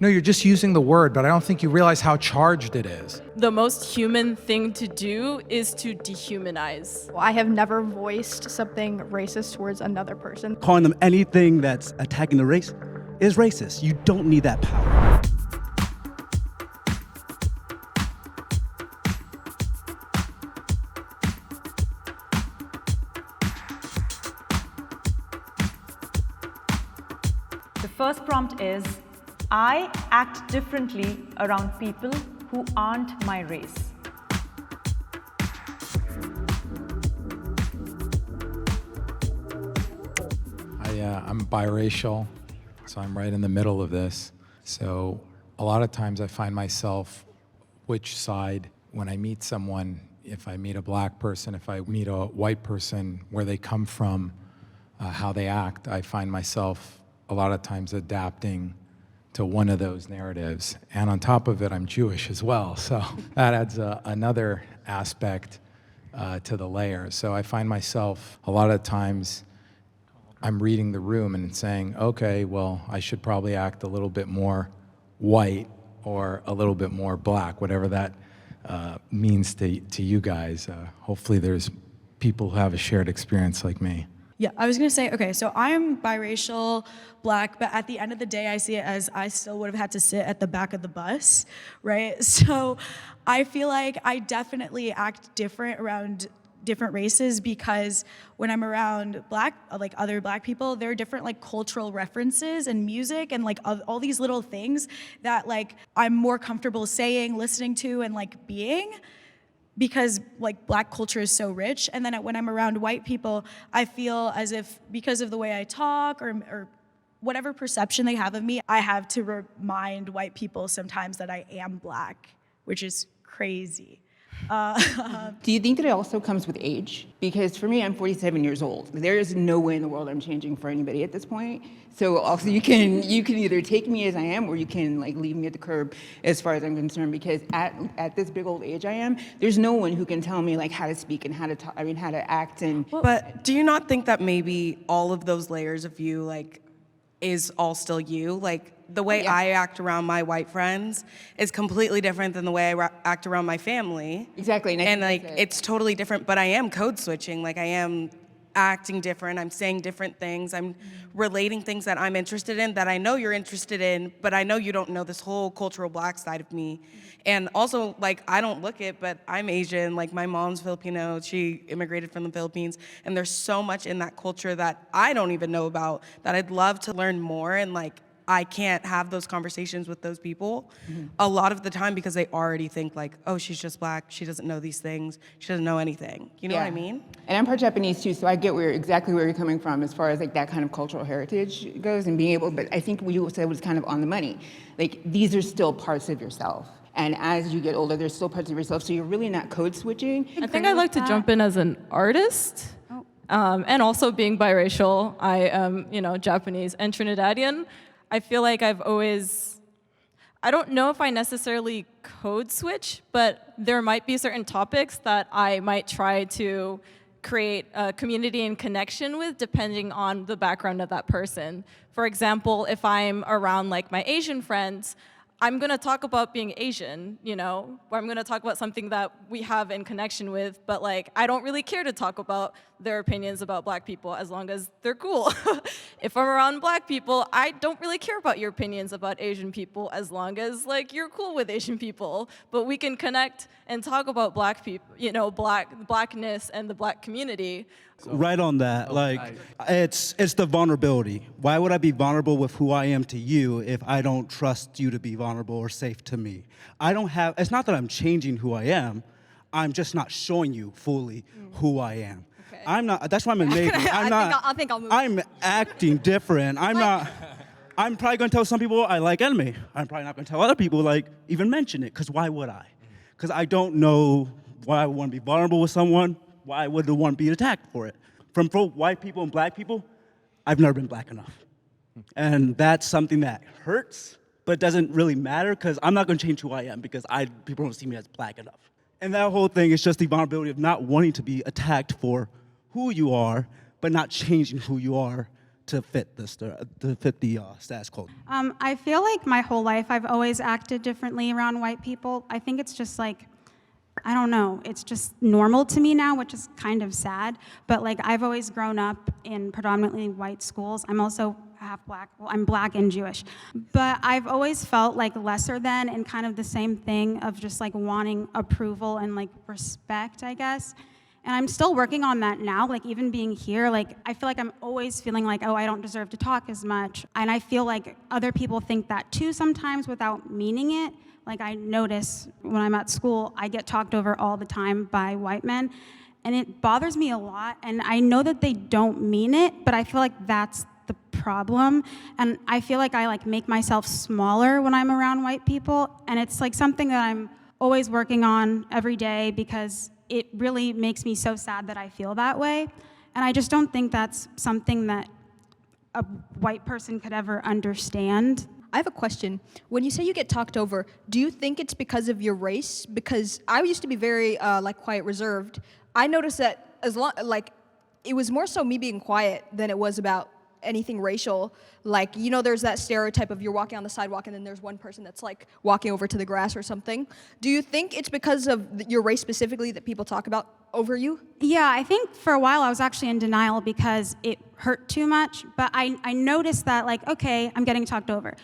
No, you're just using the word, but I don't think you realize how charged it is. The most human thing to do is to dehumanize. I have never voiced something racist towards another person. Calling them anything that's attacking the race is racist. You don't need that power. The first prompt is, I act differently around people who aren't my race. I'm biracial, so I'm right in the middle of this. So a lot of times I find myself which side when I meet someone, if I meet a black person, if I meet a white person, where they come from, how they act, I find myself a lot of times adapting to one of those narratives. And on top of it, I'm Jewish as well. So that adds another aspect to the layer. So I find myself a lot of times I'm reading the room and saying, okay, well, I should probably act a little bit more white or a little bit more black, whatever that means to you guys. Hopefully there's people who have a shared experience like me. Yeah, I was gonna say, okay, so I'm biracial, black, but at the end of the day, I see it as I still would have had to sit at the back of the bus, right? So I feel like I definitely act different around different races because when I'm around other black people, there are different like cultural references and music and like all these little things that like I'm more comfortable saying, listening to, and like being, because like black culture is so rich. And then when I'm around white people, I feel as if because of the way I talk or whatever perception they have of me, I have to remind white people sometimes that I am black, which is crazy. Do you think that it also comes with age? Because for me, I'm 47 years old. There is no way in the world I'm changing for anybody at this point. So also you can either take me as I am or you can like leave me at the curb as far as I'm concerned, because at this big old age I am, there's no one who can tell me like how to speak and how to talk, how to act. And But do you not think that maybe all of those layers of you like is all still you? Like the way I act around my white friends is completely different than the way I act around my family. Exactly. And like it's totally different, but I am code switching. Like I am acting different, I'm saying different things, I'm relating things that I'm interested in that I know you're interested in, but I know you don't know this whole cultural black side of me. And also, like, I don't look it, but I'm Asian, like my mom's Filipino, she immigrated from the Philippines, and there's so much in that culture that I don't even know about that I'd love to learn more, and like, I can't have those conversations with those people a lot of the time because they already think like, oh, she's just black, she doesn't know these things, she doesn't know anything. You know what I mean? And I'm part Japanese too, so I get exactly where you're coming from as far as like that kind of cultural heritage goes and being able, but I think what you said was kind of on the money. Like these are still parts of yourself. And as you get older, there's still parts of yourself, so you're really not code switching. I think I'd like to jump in as an artist. And also being biracial, I am, Japanese and Trinidadian. I feel like I don't know if I necessarily code switch, but there might be certain topics that I might try to create a community and connection with depending on the background of that person. For example, if I'm around like my Asian friends, I'm gonna talk about being Asian, or I'm gonna talk about something that we have in connection with, but like, I don't really care to talk about their opinions about black people as long as they're cool. If I'm around black people, I don't really care about your opinions about Asian people as long as like you're cool with Asian people, but we can connect and talk about black people, blackness and the black community. Right on that, it's the vulnerability. Why would I be vulnerable with who I am to you if I don't trust you to be vulnerable or safe to me? It's not that I'm changing who I am, I'm just not showing you fully who I am. Okay. I'm not, that's why I'm a neighbor. I'm acting different. I'm probably gonna tell some people I like anime. I'm probably not gonna tell other people even mention it, because why would I? Because I don't know why I would want to be vulnerable with someone. Why would I want to be attacked for it? From both white people and black people, I've never been black enough. And that's something that hurts, but it doesn't really matter because I'm not going to change who I am because people don't see me as black enough. And that whole thing is just the vulnerability of not wanting to be attacked for who you are, but not changing who you are to fit the status quo? I feel like my whole life I've always acted differently around white people. I think it's just like, I don't know, it's just normal to me now, which is kind of sad. But like, I've always grown up in predominantly white schools. I'm also half black, well, I'm black and Jewish. But I've always felt like lesser than, and kind of the same thing of just like wanting approval and like respect, I guess. And I'm still working on that now, like even being here, like I feel like I'm always feeling like, oh, I don't deserve to talk as much. And I feel like other people think that too sometimes without meaning it. Like I notice when I'm at school, I get talked over all the time by white men, and it bothers me a lot. And I know that they don't mean it, but I feel like that's the problem. And I feel like I like make myself smaller when I'm around white people, and it's like something that I'm always working on every day because it really makes me so sad that I feel that way. And I just don't think that's something that a white person could ever understand. I have a question. When you say you get talked over, do you think it's because of your race? Because I used to be very quiet, reserved. I noticed that it was more so me being quiet than it was about anything racial. Like, you know, there's that stereotype of you're walking on the sidewalk and then there's one person that's like walking over to the grass or something. Do you think it's because of your race specifically that people talk about over you? Yeah, I think for a while I was actually in denial because it hurt too much, but I noticed that like, okay, I'm getting talked over.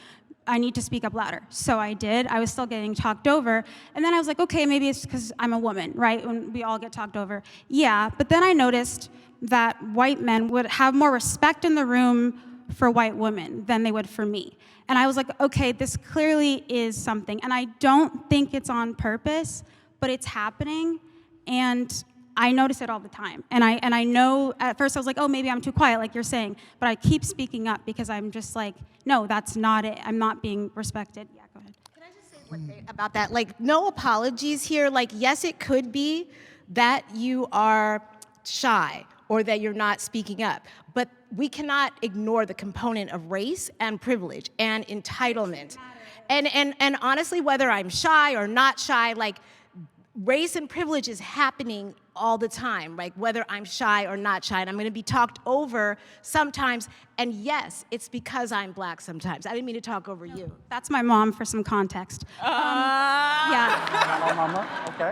I need to speak up louder. So I did. I was still getting talked over. And then I was like, okay, maybe it's because I'm a woman, right? When we all get talked over. Yeah, but then I noticed that white men would have more respect in the room for white women than they would for me. And I was like, okay, this clearly is something. And I don't think it's on purpose, but it's happening. And I notice it all the time. And I know, at first I was like, oh, maybe I'm too quiet, like you're saying. But I keep speaking up because I'm just like, no, that's not it. I'm not being respected. Yeah, go ahead. Can I just say one thing about that? Like, no apologies here. Like, yes, it could be that you are shy or that you're not speaking up. But we cannot ignore the component of race and privilege and entitlement. And honestly, whether I'm shy or not shy, like, race and privilege is happening all the time, like whether I'm shy or not shy, and I'm gonna be talked over sometimes, and yes, it's because I'm black sometimes. I didn't mean to talk over you. That's my mom for some context. Yeah. Mama, okay.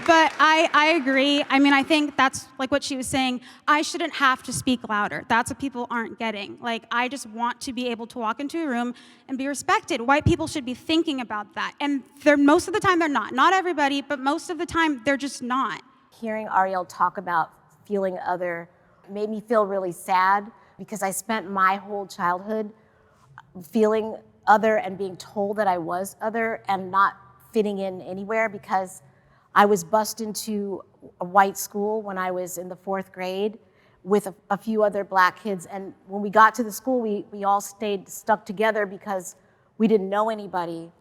But I agree. I mean, I think that's like what she was saying. I shouldn't have to speak louder. That's what people aren't getting. Like, I just want to be able to walk into a room and be respected. White people should be thinking about that. And most of the time they're not. Not everybody, but most of the time they're just not. Hearing Ariel talk about feeling other made me feel really sad because I spent my whole childhood feeling other and being told that I was other and not fitting in anywhere because I was bused into a white school when I was in the 4th grade with a few other black kids. And when we got to the school, we all stayed stuck together because we didn't know anybody.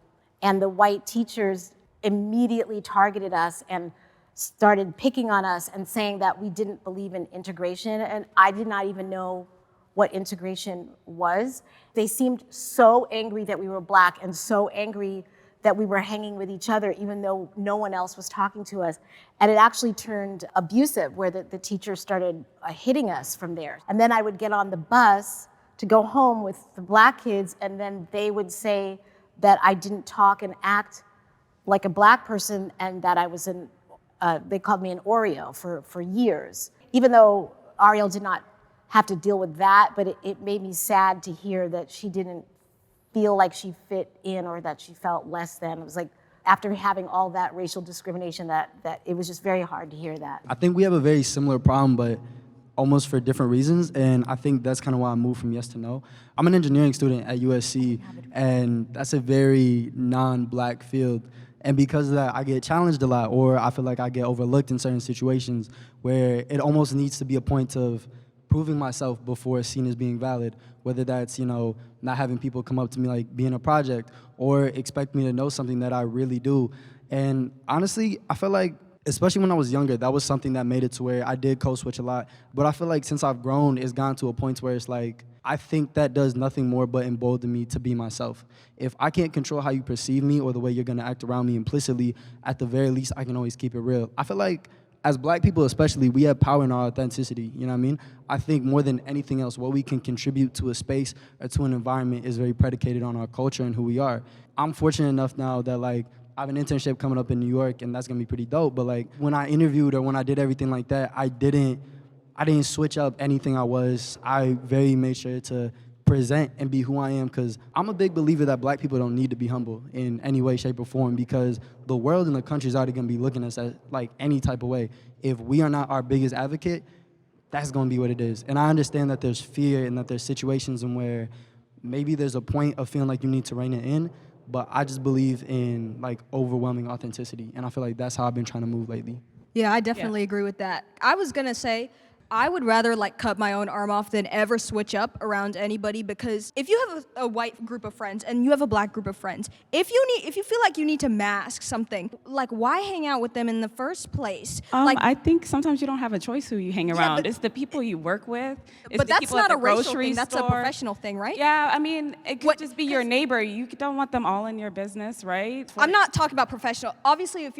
And the white teachers immediately targeted us and started picking on us and saying that we didn't believe in integration. And I did not even know what integration was. They seemed so angry that we were black and so angry that we were hanging with each other even though no one else was talking to us. And it actually turned abusive where the teacher started hitting us from there. And then I would get on the bus to go home with the black kids and then they would say that I didn't talk and act like a black person and that I was they called me an Oreo for years. Even though Ariel did not have to deal with that, but it made me sad to hear that she didn't feel like she fit in or that she felt less than. It was like after having all that racial discrimination that it was just very hard to hear that. I think we have a very similar problem, but almost for different reasons, and I think that's kind of why I moved from yes to no. I'm an engineering student at USC, and that's a very non-black field. And because of that, I get challenged a lot, or I feel like I get overlooked in certain situations where it almost needs to be a point of proving myself before it's seen as being valid, whether that's, not having people come up to me like being a project or expect me to know something that I really do. And honestly, I feel like especially when I was younger, that was something that made it to where I did code switch a lot. But I feel like since I've grown, it's gotten to a point where it's like, I think that does nothing more but embolden me to be myself. If I can't control how you perceive me or the way you're gonna act around me implicitly, at the very least, I can always keep it real. I feel like as Black people especially, we have power in our authenticity, you know what I mean? I think more than anything else, what we can contribute to a space or to an environment is very predicated on our culture and who we are. I'm fortunate enough now that like, I have an internship coming up in New York and that's gonna be pretty dope, but like when I interviewed or when I did everything like that, I didn't switch up anything I was. I very made sure to present and be who I am, because I'm a big believer that Black people don't need to be humble in any way, shape, or form, because the world and the country is already gonna be looking at us as like any type of way. If we are not our biggest advocate, that's gonna be what it is. And I understand that there's fear and that there's situations in where maybe there's a point of feeling like you need to rein it in, but I just believe in like overwhelming authenticity, and I feel like that's how I've been trying to move lately. Yeah, I definitely agree with that. I was gonna say, I would rather like cut my own arm off than ever switch up around anybody, because if you have a white group of friends and you have a Black group of friends, if you feel like you need to mask something, like why hang out with them in the first place? I think sometimes you don't have a choice who you hang around. It's the people you work with. It's But the that's people not at a the racial grocery thing, that's a store. professional thing, right? Yeah, I mean, it could just be your neighbor. You don't want them all in your business, right? I'm not talking about professional. Obviously, if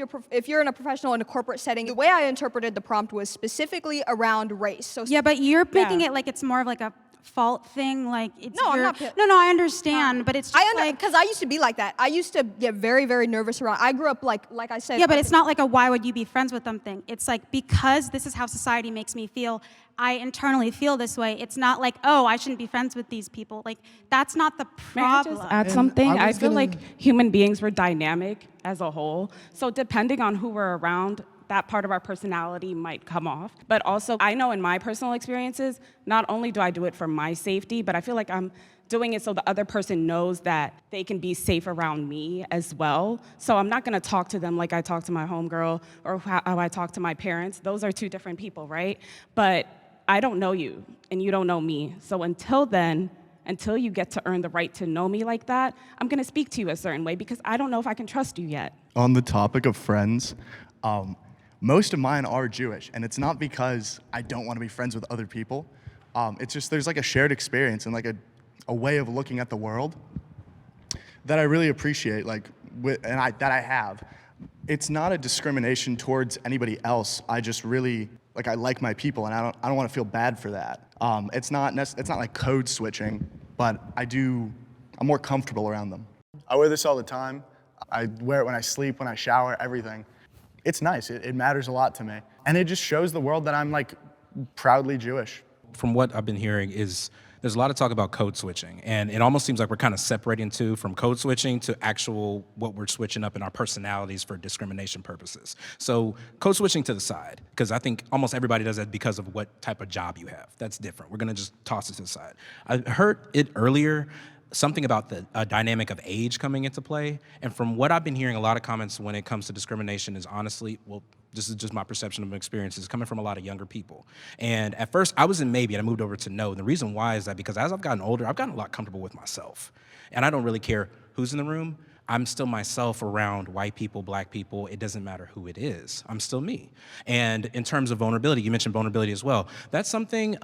you're in a professional in a corporate setting, the way I interpreted the prompt was specifically around race. So Yeah, but you're making it like it's more of like a fault thing, like it's No, I'm your, not. No, I understand, but it's just like, because I used to be like that. I used to get very, very nervous around. I grew up like I said. yeah, but it's not like a why would you be friends with them thing. It's like, because this is how society makes me feel, I internally feel this way. It's not like, oh, I shouldn't be friends with these people. Like, that's not the May I problem. just add something? I feel like human beings were dynamic as a whole. So depending on who we're around, that part of our personality might come off. But also, I know in my personal experiences, not only do I do it for my safety, but I feel like I'm doing it so the other person knows that they can be safe around me as well. So I'm not gonna talk to them like I talk to my homegirl or how I talk to my parents. Those are two different people, right? But I don't know you and you don't know me. So until then, until you get to earn the right to know me like that, I'm gonna speak to you a certain way because I don't know if I can trust you yet. On the topic of friends, most of mine are Jewish, and it's not because I don't want to be friends with other people. It's just there's like a shared experience and like a way of looking at the world that I really appreciate, that I have. It's not a discrimination towards anybody else. I just really I like my people, and I don't want to feel bad for that. It's not like code switching, but I'm more comfortable around them. I wear this all the time. I wear it when I sleep, when I shower, everything. It's nice. It matters a lot to me. And it just shows the world that I'm proudly Jewish. From what I've been hearing is there's a lot of talk about code switching, and it almost seems like we're kind of separating from code switching to actual what we're switching up in our personalities for discrimination purposes. So code switching to the side, because I think almost everybody does that because of what type of job you have. That's different. We're gonna just toss it to the side. I heard it earlier, something about the dynamic of age coming into play. And from what I've been hearing, a lot of comments when it comes to discrimination is honestly, well, this is just my perception of experiences coming from a lot of younger people. And at first I was in maybe and I moved over to no. And the reason why is that because as I've gotten older, I've gotten a lot comfortable with myself. And I don't really care who's in the room. I'm still myself around white people, Black people. It doesn't matter who it is. I'm still me. And in terms of vulnerability, you mentioned vulnerability as well. That's something,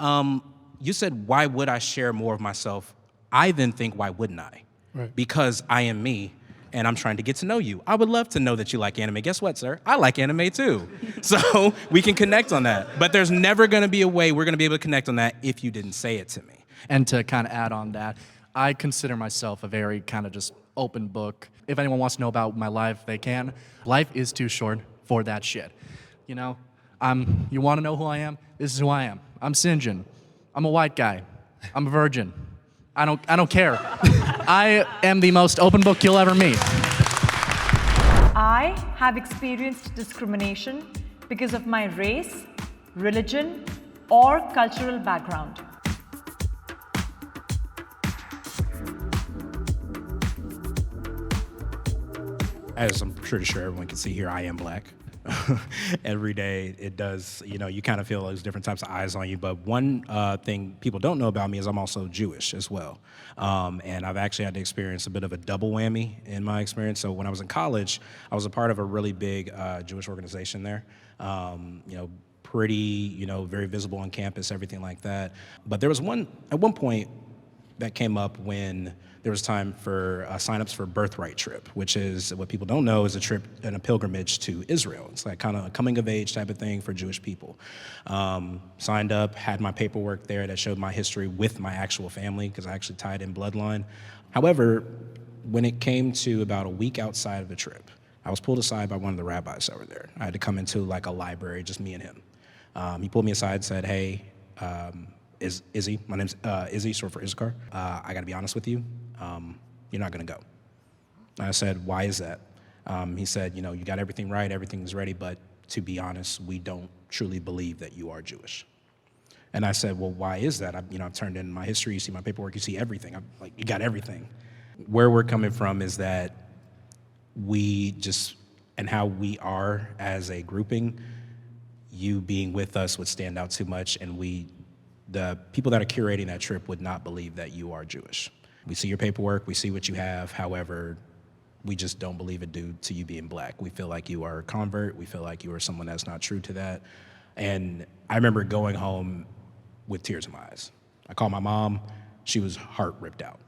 you said, why would I share more of myself? I then think, why wouldn't I? Right. Because I am me, and I'm trying to get to know you. I would love to know that you like anime. Guess what, sir? I like anime too. So we can connect on that. But there's never gonna be a way we're gonna be able to connect on that if you didn't say it to me. And to kind of add on that, I consider myself a very kind of just open book. If anyone wants to know about my life, they can. Life is too short for that shit. You know, you wanna know who I am? This is who I am. I'm Sinjin. I'm a white guy. I'm a virgin. I don't care. I am the most open book you'll ever meet. I have experienced discrimination because of my race, religion, or cultural background. As I'm pretty sure everyone can see here, I am Black. every day. It does, you kind of feel those different types of eyes on you. But one thing people don't know about me is I'm also Jewish as well. And I've actually had to experience a bit of a double whammy in my experience. So when I was in college, I was a part of a really big Jewish organization there. Pretty, very visible on campus, everything like that. But there was at one point that came up when there was time for signups for Birthright Trip, which is, what people don't know, is a trip and a pilgrimage to Israel. It's like kind of a coming of age type of thing for Jewish people. Signed up, had my paperwork there that showed my history with my actual family, because I actually tied in bloodline. However, when it came to about a week outside of the trip, I was pulled aside by one of the rabbis that were there. I had to come into like a library, just me and him. He pulled me aside and said, hey, Izzy, my name's Izzy, short for Issachar. I gotta be honest with you, you're not gonna go. And I said, why is that? He said, you got everything right, everything's ready, but to be honest, we don't truly believe that you are Jewish. And I said, well, why is that? I've turned in my history, you see my paperwork, you see everything. I'm like, you got everything. Where we're coming from is that we just, and how we are as a grouping, you being with us would stand out too much, and the people that are curating that trip would not believe that you are Jewish. We see your paperwork, we see what you have, however, we just don't believe it due to you being black. We feel like you are a convert, we feel like you are someone that's not true to that. And I remember going home with tears in my eyes. I called my mom, she was heart ripped out.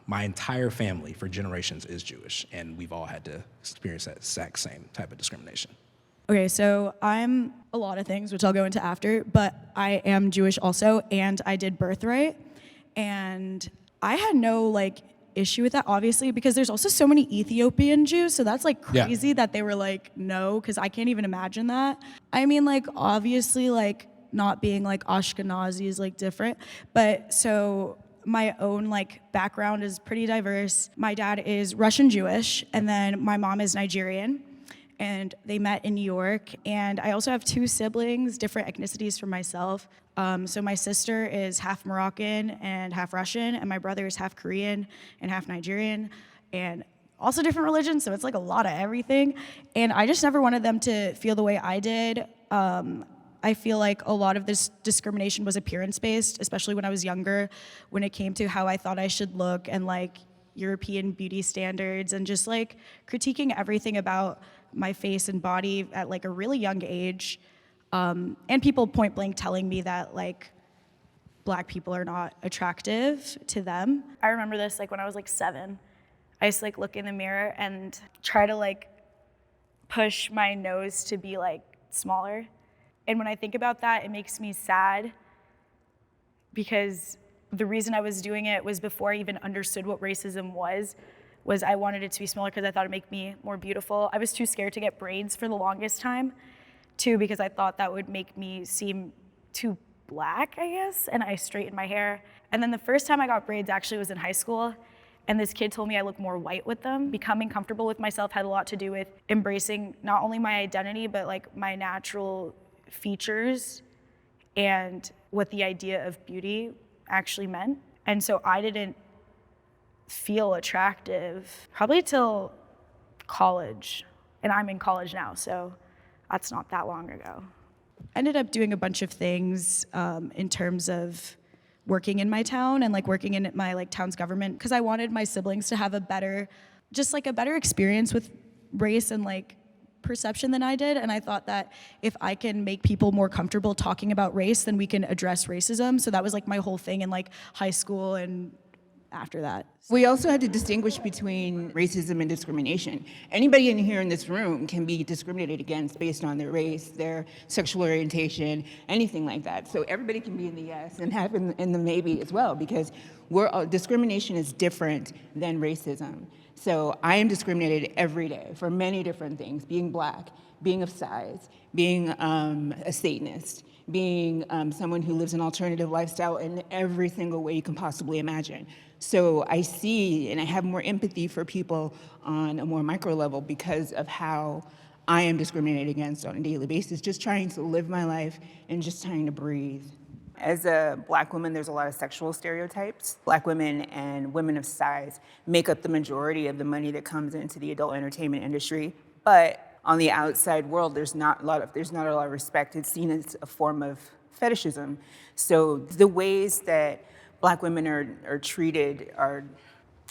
My entire family for generations is Jewish, and we've all had to experience that exact same type of discrimination. Okay, so I'm a lot of things, which I'll go into after, but I am Jewish also, and I did Birthright, and I had no issue with that, obviously, because there's also so many Ethiopian Jews, so that's crazy that they were no, because I can't even imagine that. I mean, obviously, not being Ashkenazi is different, but so my own background is pretty diverse. My dad is Russian Jewish, and then my mom is Nigerian. And they met in New York. And I also have two siblings, different ethnicities from myself. So my sister is half Moroccan and half Russian, and my brother is half Korean and half Nigerian, and also different religions, so it's a lot of everything. And I just never wanted them to feel the way I did. I feel like a lot of this discrimination was appearance-based, especially when I was younger, when it came to how I thought I should look and European beauty standards, and just critiquing everything about my face and body at a really young age, and people point blank telling me that black people are not attractive to them. I remember this when I was 7. I used to look in the mirror and try to push my nose to be smaller. And when I think about that, it makes me sad, because the reason I was doing it was before I even understood what racism was I wanted it to be smaller because I thought it'd make me more beautiful. I was too scared to get braids for the longest time, too, because I thought that would make me seem too black, I guess, and I straightened my hair. And then the first time I got braids actually was in high school, and this kid told me I look more white with them. Becoming comfortable with myself had a lot to do with embracing not only my identity, but my natural features and what the idea of beauty actually meant. And so I didn't feel attractive probably till college, and I'm in college now, so that's not that long ago. I ended up doing a bunch of things in terms of working in my town and working in my town's government, because I wanted my siblings to have a better experience with race and perception than I did. And I thought that if I can make people more comfortable talking about race, then we can address racism. So that was my whole thing in high school and after that. We also had to distinguish between racism and discrimination. Anybody in here in this room can be discriminated against based on their race, their sexual orientation, anything like that. So everybody can be in the yes and have in the maybe as well, because discrimination is different than racism. So I am discriminated every day for many different things: being black, being of size, being a Satanist, being someone who lives an alternative lifestyle in every single way you can possibly imagine. So I see and I have more empathy for people on a more micro level because of how I am discriminated against on a daily basis, just trying to live my life and just trying to breathe. As a black woman, there's a lot of sexual stereotypes. Black women and women of size make up the majority of the money that comes into the adult entertainment industry. But on the outside world, there's not a lot of respect. It's seen as a form of fetishism. So the ways that Black women are treated are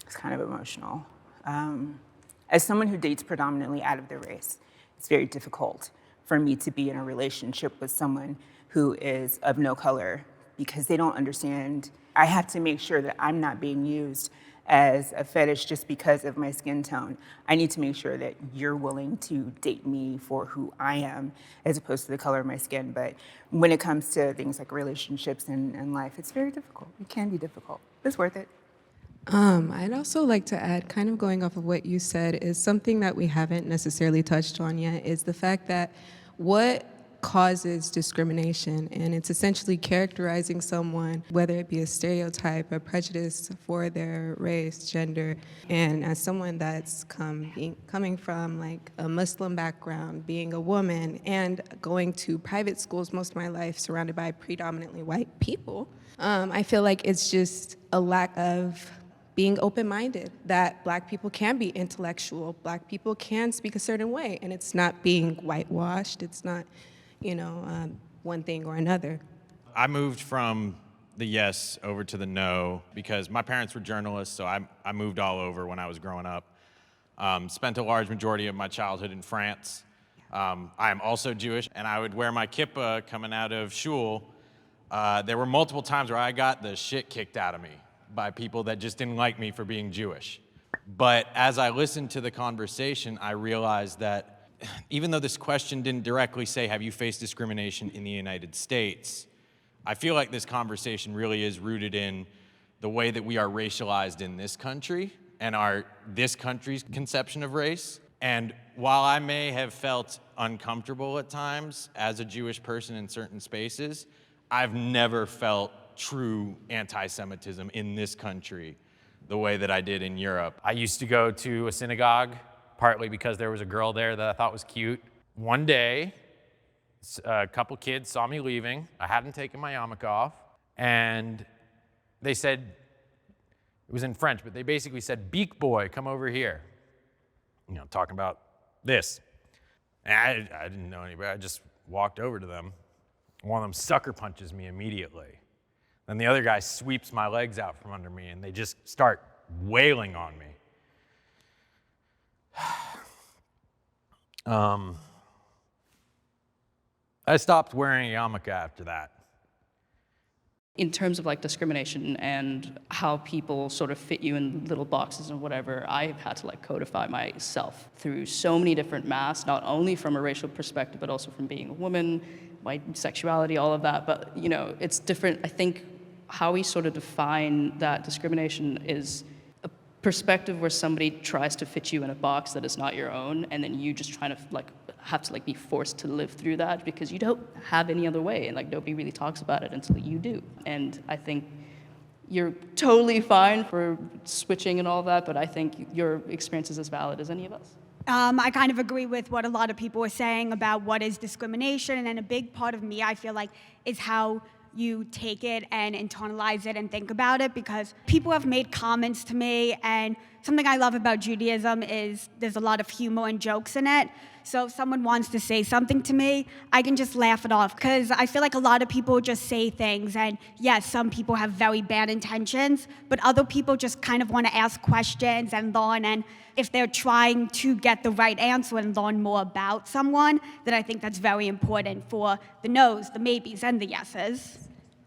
kind of emotional. As someone who dates predominantly out of their race, it's very difficult for me to be in a relationship with someone who is of no color because they don't understand. I have to make sure that I'm not being used as a fetish just because of my skin tone. I need to make sure that you're willing to date me for who I am as opposed to the color of my skin. But when it comes to things like relationships and life, it's very difficult. It can be difficult. It's worth it. I'd also like to add, kind of going off of what you said, is something that we haven't necessarily touched on yet, is the fact that what causes discrimination, and it's essentially characterizing someone, whether it be a stereotype, a prejudice for their race, gender, and as someone that's coming from like a Muslim background, being a woman, and going to private schools most of my life surrounded by predominantly white people, I feel like it's just a lack of being open-minded, that Black people can be intellectual, Black people can speak a certain way, and it's not being whitewashed, it's not, one thing or another. I moved from the yes over to the no because my parents were journalists, so I moved all over when I was growing up. Spent a large majority of my childhood in France. I am also Jewish, and I would wear my kippah coming out of shul. There were multiple times where I got the shit kicked out of me by people that just didn't like me for being Jewish. But as I listened to the conversation, I realized that even though this question didn't directly say, have you faced discrimination in the United States, I feel like this conversation really is rooted in the way that we are racialized in this country and this country's conception of race. And while I may have felt uncomfortable at times as a Jewish person in certain spaces, I've never felt true anti-Semitism in this country the way that I did in Europe. I used to go to a synagogue, partly because there was a girl there that I thought was cute. One day, a couple kids saw me leaving. I hadn't taken my yarmulke off, and they said, it was in French, but they basically said, "Beak boy, come over here." Talking about this. And I didn't know anybody. I just walked over to them. One of them sucker punches me immediately. Then the other guy sweeps my legs out from under me, and they just start wailing on me. I stopped wearing a yarmulke after that. In terms of like discrimination and how people sort of fit you in little boxes and whatever, I've had to like codify myself through so many different masks, not only from a racial perspective, but also from being a woman, my sexuality, all of that. But it's different. I think how we sort of define that discrimination is a perspective where somebody tries to fit you in a box that is not your own, and then you just trying to have to be forced to live through that because you don't have any other way, and nobody really talks about it until you do. And I think you're totally fine for switching and all that, but I think your experience is as valid as any of us. I kind of agree with what a lot of people are saying about what is discrimination, and a big part of me, I feel like, is how you take it and internalize it and think about it, because people have made comments to me, and something I love about Judaism is there's a lot of humor and jokes in it. So if someone wants to say something to me, I can just laugh it off, because I feel like a lot of people just say things, and yes, some people have very bad intentions, but other people just kind of want to ask questions and learn, and if they're trying to get the right answer and learn more about someone, then I think that's very important for the no's, the maybes, and the yeses.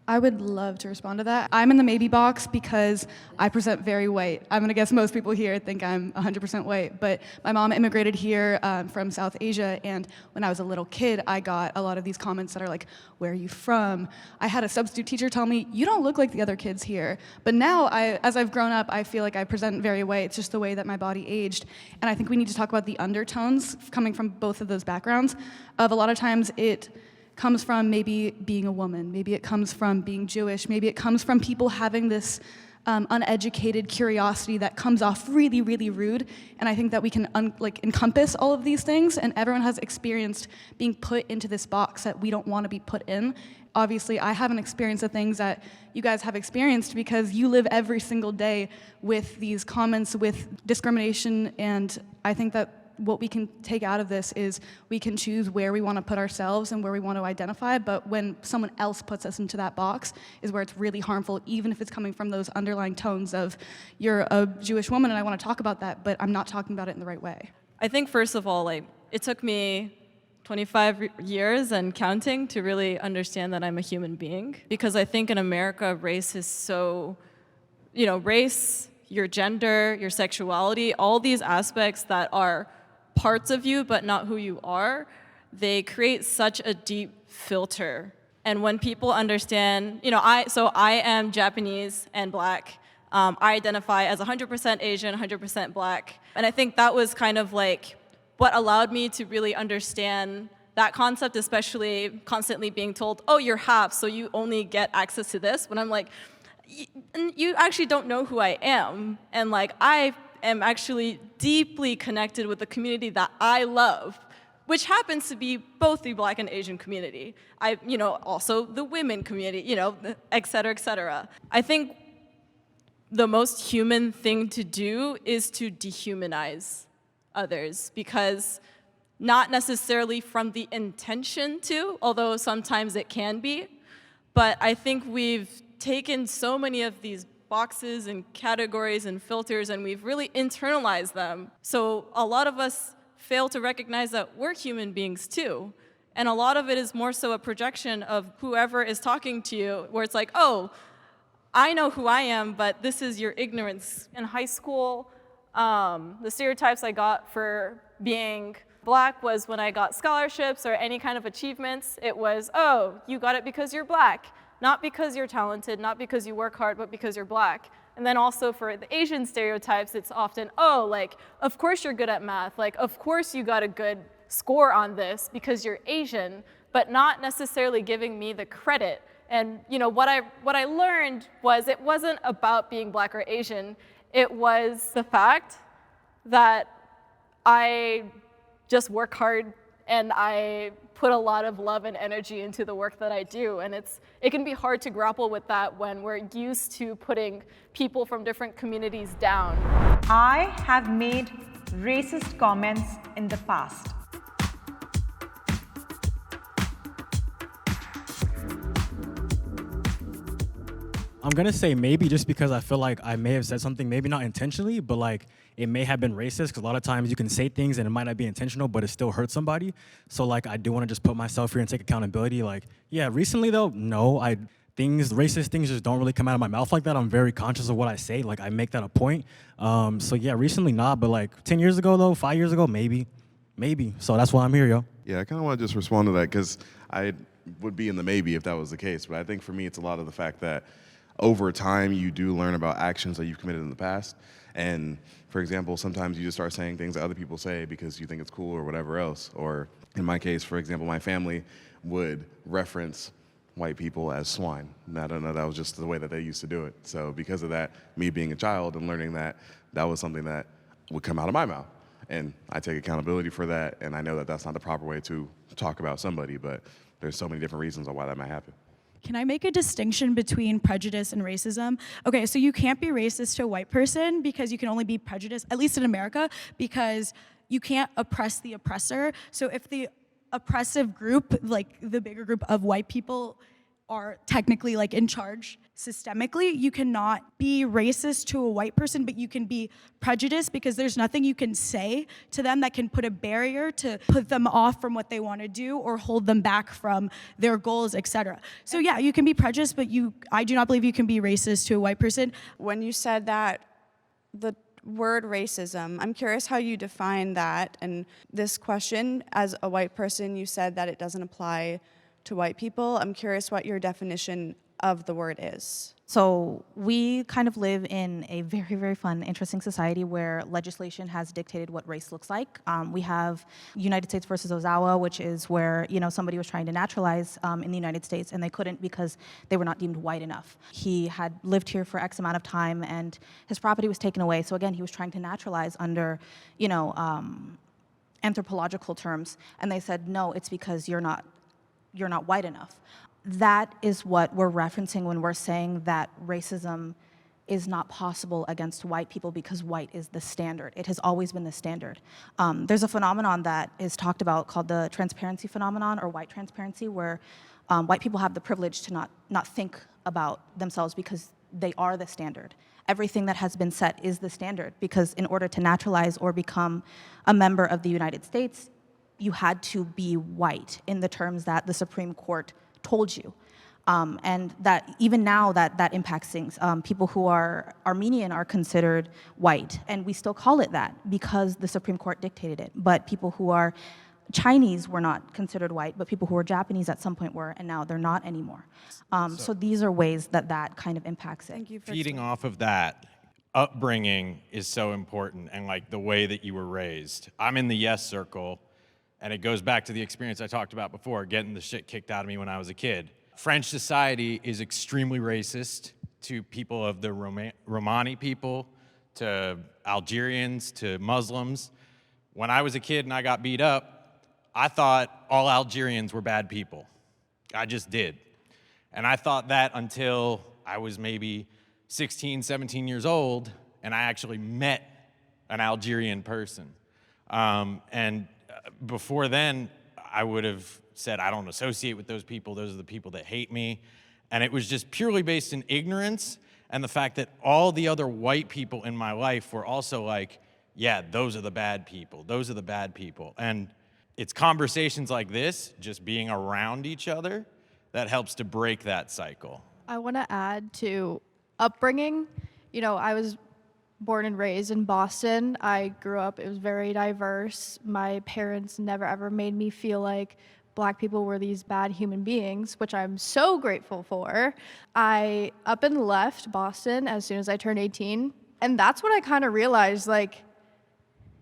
I would love to respond to that. I'm in the maybe box because I present very white. I'm gonna guess most people here think I'm 100% white, but my mom immigrated here from South Asia, and when I was a little kid, I got a lot of these comments that are like, "Where are you from?" I had a substitute teacher tell me, "You don't look like the other kids here." But now, as I've grown up, I feel like I present very white. It's just the way that my body aged. And I think we need to talk about the undertones coming from both of those backgrounds. Of a lot of times it comes from maybe being a woman, maybe it comes from being Jewish, maybe it comes from people having this uneducated curiosity that comes off really, really rude. And I think that we can encompass all of these things, and everyone has experienced being put into this box that we don't want to be put in. Obviously, I haven't experienced the things that you guys have experienced because you live every single day with these comments, with discrimination, and I think that what we can take out of this is we can choose where we want to put ourselves and where we want to identify, but when someone else puts us into that box is where it's really harmful, even if it's coming from those underlying tones of, you're a Jewish woman and I want to talk about that, but I'm not talking about it in the right way. I think first of all, like, it took me 25 years and counting to really understand that I'm a human being, because I think in America, race is so, race, your gender, your sexuality, all these aspects that are parts of you but not who you are, they create such a deep filter. And when people understand, I am Japanese and Black. I identify as 100% Asian, 100% Black. And I think that was kind of like what allowed me to really understand that concept, especially constantly being told, oh, you're half, so you only get access to this. When I'm like, you actually don't know who I am. And like, I am actually deeply connected with the community that I love, which happens to be both the Black and Asian community. Also the women community, et cetera, et cetera. I think the most human thing to do is to dehumanize others, because not necessarily from the intention to, although sometimes it can be, but I think we've taken so many of these boxes and categories and filters and we've really internalized them. So a lot of us fail to recognize that we're human beings too. And a lot of it is more so a projection of whoever is talking to you, where it's like, oh, I know who I am, but this is your ignorance. In high school, the stereotypes I got for being Black was when I got scholarships or any kind of achievements, it was, oh, you got it because you're Black. Not because you're talented, not because you work hard, but because you're Black. And then also for the Asian stereotypes, it's often, oh, like, of course you're good at math. Like, of course you got a good score on this because you're Asian, but not necessarily giving me the credit. And what I learned was it wasn't about being Black or Asian. It was the fact that I just work hard and I put a lot of love and energy into the work that I do. And it can be hard to grapple with that when we're used to putting people from different communities down. I have made racist comments in the past. I'm gonna say maybe, just because I feel like I may have said something, maybe not intentionally, but like it may have been racist, because a lot of times you can say things and it might not be intentional, but it still hurts somebody. So like, I do wanna just put myself here and take accountability. Like, yeah, recently though, no, racist things just don't really come out of my mouth like that. I'm very conscious of what I say. Like, I make that a point. So yeah, recently not, but like 10 years ago though, 5 years ago, maybe. So that's why I'm here, yo. Yeah, I kind of want to just respond to that, because I would be in the maybe if that was the case. But I think for me, it's a lot of the fact that over time, you do learn about actions that you've committed in the past. And for example, sometimes you just start saying things that other people say because you think it's cool or whatever else. Or in my case, for example, my family would reference white people as swine. And I don't know, that was just the way that they used to do it. So because of that, me being a child and learning that, that was something that would come out of my mouth. And I take accountability for that, and I know that that's not the proper way to talk about somebody, but there's so many different reasons on why that might happen. Can I make a distinction between prejudice and racism? Okay, so you can't be racist to a white person because you can only be prejudiced, at least in America, because you can't oppress the oppressor. So if the oppressive group, like the bigger group of white people, are technically like in charge systemically, you cannot be racist to a white person, but you can be prejudiced because there's nothing you can say to them that can put a barrier to put them off from what they want to do or hold them back from their goals, etc. So yeah, you can be prejudiced, but I do not believe you can be racist to a white person. When you said that, the word racism, I'm curious how you define that. And this question, as a white person, you said that it doesn't apply to white people. I'm curious what your definition of the word is. So we kind of live in a very, very fun, interesting society where legislation has dictated what race looks like. We have United States versus Ozawa, which is where somebody was trying to naturalize in the United States, and they couldn't because they were not deemed white enough. He had lived here for X amount of time, and his property was taken away. So again, he was trying to naturalize under, anthropological terms, and they said, no, it's because you're not white enough. That is what we're referencing when we're saying that racism is not possible against white people because white is the standard. It has always been the standard. There's a phenomenon that is talked about called the transparency phenomenon, or white transparency, where white people have the privilege to not think about themselves because they are the standard. Everything that has been set is the standard, because in order to naturalize or become a member of the United States, you had to be white in the terms that the Supreme Court told you. And that even now that impacts things. People who are Armenian are considered white, and we still call it that because the Supreme Court dictated it. But people who are Chinese were not considered white, but people who were Japanese at some point were, and now they're not anymore. So these are ways that kind of impacts it. Thank you for Feeding off of that, upbringing is so important, and like the way that you were raised. I'm in the yes circle, and it goes back to the experience I talked about before, getting the shit kicked out of me when I was a kid. French society is extremely racist to people of the Romani people, to Algerians, to Muslims. When I was a kid and I got beat up, I thought all Algerians were bad people. I just did. And I thought that until I was maybe 16, 17 years old, and I actually met an Algerian person. Before then, I would have said, I don't associate with those people. Those are the people that hate me. And it was just purely based in ignorance and the fact that all the other white people in my life were also like, yeah, those are the bad people. Those are the bad people. And it's conversations like this, just being around each other, that helps to break that cycle. I want to add to upbringing. You know, I was born and raised in Boston. I grew up, it was very diverse. My parents never ever made me feel like Black people were these bad human beings, which I'm so grateful for. I up and left Boston as soon as I turned 18. And that's when I kind of realized, like,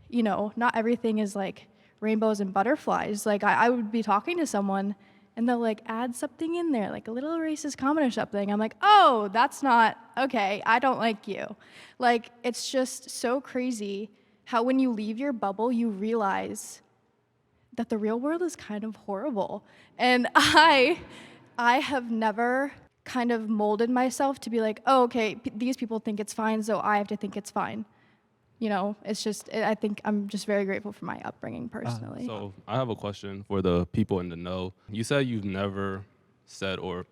you know, not everything is like rainbows and butterflies. Like, I would be talking to someone and they'll like add something in there, like a little racist comment or something. I'm like, oh, that's not okay. I don't like you. Like, it's just so crazy how when you leave your bubble, you realize that the real world is kind of horrible. And I have never kind of molded myself to be like, oh, okay, these people think it's fine, so I have to think it's fine. You know, it's just, I think I'm just very grateful for my upbringing personally. So I have a question for the people in the know. You said you've never said or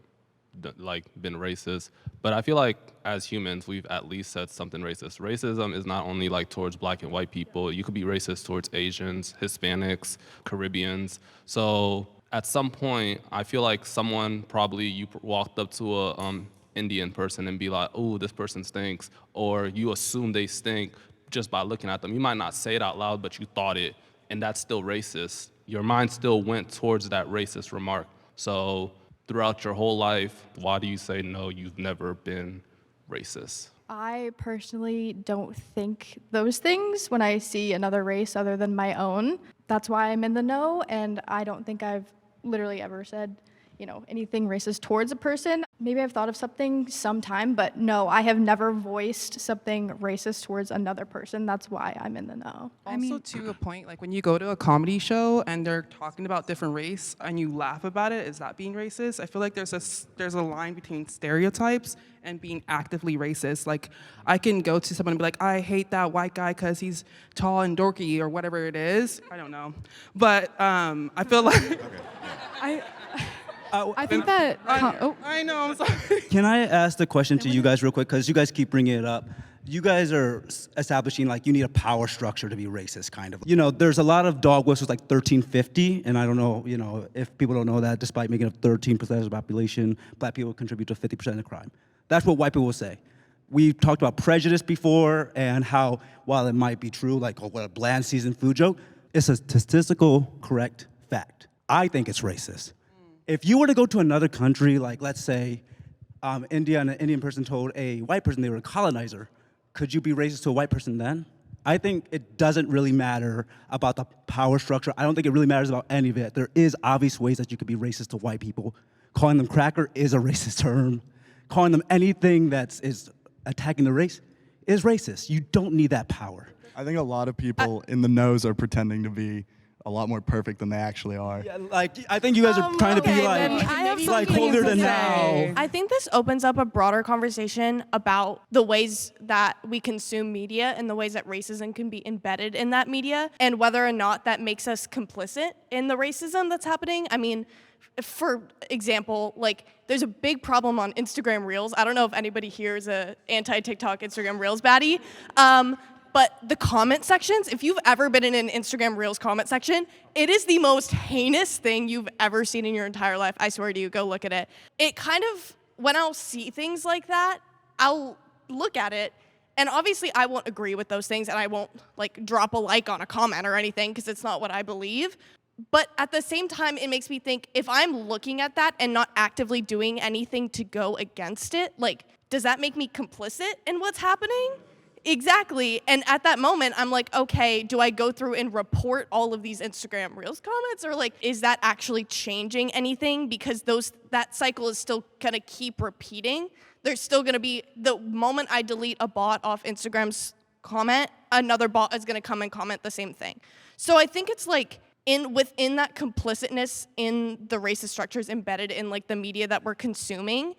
been racist, but I feel like as humans, we've at least said something racist. Racism is not only like towards Black and white people. You could be racist towards Asians, Hispanics, Caribbeans. So at some point, I feel like someone you walked up to a Indian person and be like, oh, this person stinks, or you assume they stink just by looking at them. You might not say it out loud, but you thought it, and that's still racist. Your mind still went towards that racist remark. So throughout your whole life, why do you say no, you've never been racist? I personally don't think those things when I see another race other than my own. That's why I'm in the know, and I don't think I've literally ever said, you know, anything racist towards a person. Maybe I've thought of something sometime, but no, I have never voiced something racist towards another person. That's why I'm in the know. Also, to a point, like when you go to a comedy show and they're talking about different race and you laugh about it, is that being racist? I feel like there's a line between stereotypes and being actively racist. Like, I can go to someone and be like, I hate that white guy because he's tall and dorky or whatever it is. I don't know. But I feel like... I think that... I know, I'm sorry. Can I ask the question to you guys real quick? Because you guys keep bringing it up. You guys are establishing like you need a power structure to be racist, kind of. You know, there's a lot of dog whistles like 1350, and I don't know, you know, if people don't know that, despite making up 13% of the population, Black people contribute to 50% of the crime. That's what white people will say. We've talked about prejudice before and how, while it might be true, like, oh, what a bland seasoned food joke, it's a statistical correct fact. I think it's racist. If you were to go to another country, like let's say India, and an Indian person told a white person they were a colonizer, could you be racist to a white person then? I think it doesn't really matter about the power structure. I don't think it really matters about any of it. There is obvious ways that you could be racist to white people. Calling them cracker is a racist term. Calling them anything that is attacking the race is racist. You don't need that power. I think a lot of people in the knows are pretending to be a lot more perfect than they actually are. Yeah, like I think you guys are trying to be like colder than now. I think this opens up a broader conversation about the ways that we consume media and the ways that racism can be embedded in that media and whether or not that makes us complicit in the racism that's happening. I mean, for example, like there's a big problem on Instagram Reels. I don't know if anybody here is a anti-TikTok Instagram Reels baddie. But the comment sections, if you've ever been in an Instagram Reels comment section, it is the most heinous thing you've ever seen in your entire life. I swear to you, go look at it. It kind of, when I'll see things like that, I'll look at it, and obviously I won't agree with those things, and I won't like drop a like on a comment or anything, because it's not what I believe. But at the same time, it makes me think, if I'm looking at that and not actively doing anything to go against it, like, does that make me complicit in what's happening? Exactly. And at that moment, I'm like, okay, do I go through and report all of these Instagram Reels comments? Or like, is that actually changing anything? Because that cycle is still gonna keep repeating. There's still gonna be, the moment I delete a bot off Instagram's comment, another bot is gonna come and comment the same thing. So I think it's like, within that complicitness in the racist structures embedded in like the media that we're consuming,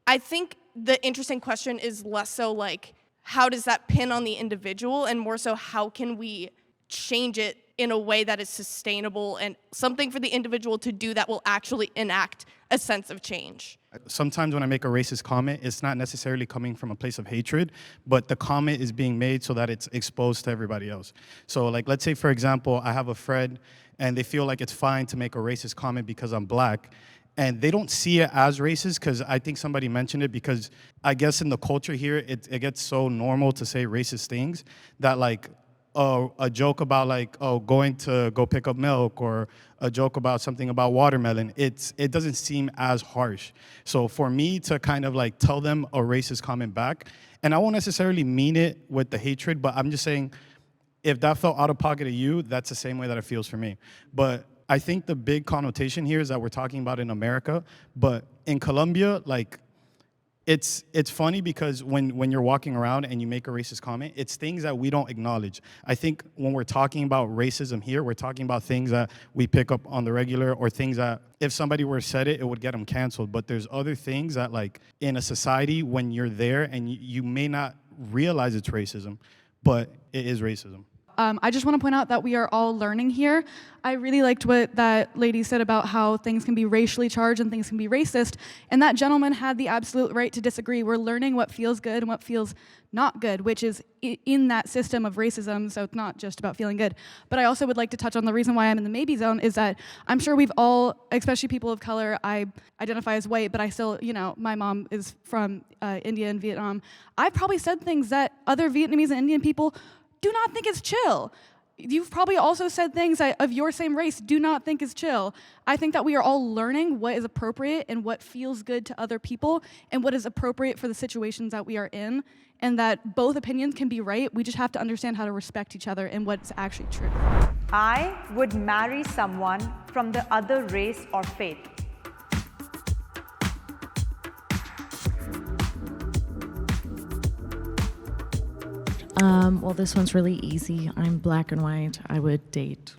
I think the interesting question is less so like, how does that pin on the individual, and more so how can we change it in a way that is sustainable and something for the individual to do that will actually enact a sense of change. Sometimes when I make a racist comment, it's not necessarily coming from a place of hatred, but the comment is being made so that it's exposed to everybody else. So like, let's say for example, I have a friend and they feel like it's fine to make a racist comment because I'm black. And they don't see it as racist, because I think somebody mentioned it, because I guess in the culture here, it gets so normal to say racist things that like a joke about like, oh, going to go pick up milk, or a joke about something about watermelon, it doesn't seem as harsh. So for me to kind of like tell them a racist comment back, and I won't necessarily mean it with the hatred, but I'm just saying, if that felt out of pocket of you, that's the same way that it feels for me. But I think the big connotation here is that we're talking about in America, but in Colombia, like, it's funny because when you're walking around and you make a racist comment, it's things that we don't acknowledge. I think when we're talking about racism here, we're talking about things that we pick up on the regular, or things that if somebody were to said it would get them canceled. But there's other things that like in a society, when you're there and you may not realize it's racism, but it is racism. I just want to point out that we are all learning here. I really liked what that lady said about how things can be racially charged and things can be racist, and that gentleman had the absolute right to disagree. We're learning what feels good and what feels not good, which is in that system of racism, so it's not just about feeling good. But I also would like to touch on the reason why I'm in the maybe zone is that I'm sure we've all, especially people of color, I identify as white, but I still, you know, my mom is from India and Vietnam. I've probably said things that other Vietnamese and Indian people do not think is chill. You've probably also said things that of your same race do not think is chill. I think that we are all learning what is appropriate and what feels good to other people and what is appropriate for the situations that we are in, and that both opinions can be right. We just have to understand how to respect each other and what's actually true. I would marry someone from the other race or faith. Well, this one's really easy. I'm black and white. I would date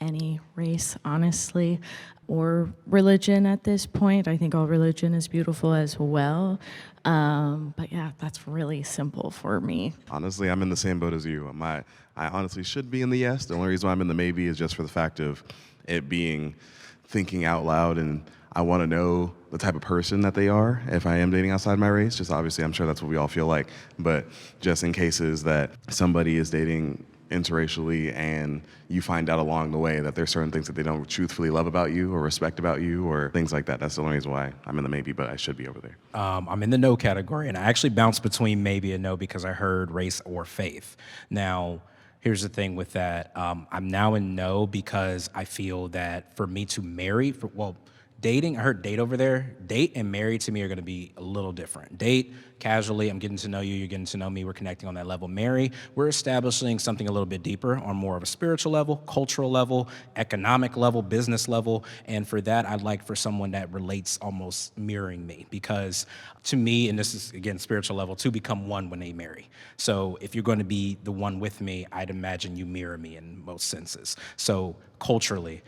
any race, honestly, or religion at this point. I think all religion is beautiful as well. But yeah, that's really simple for me. Honestly, I'm in the same boat as you. I honestly should be in the yes. The only reason why I'm in the maybe is just for the fact of it being thinking out loud, and I want to know the type of person that they are if I am dating outside my race. Just obviously, I'm sure that's what we all feel like. But just in cases that somebody is dating interracially and you find out along the way that there's certain things that they don't truthfully love about you or respect about you or things like that. That's the only reason why I'm in the maybe, but I should be over there. I'm in the no category, and I actually bounced between maybe and no because I heard race or faith. Now, here's the thing with that. I'm now in no because I feel that for me to marry, dating, I heard date over there. Date and marry to me are gonna be a little different. Date, casually, I'm getting to know you, you're getting to know me, we're connecting on that level. Marry, we're establishing something a little bit deeper on more of a spiritual level, cultural level, economic level, business level. And for that, I'd like for someone that relates almost mirroring me, because to me, and this is again, spiritual level, two become one when they marry. So if you're going to be the one with me, I'd imagine you mirror me in most senses. So culturally,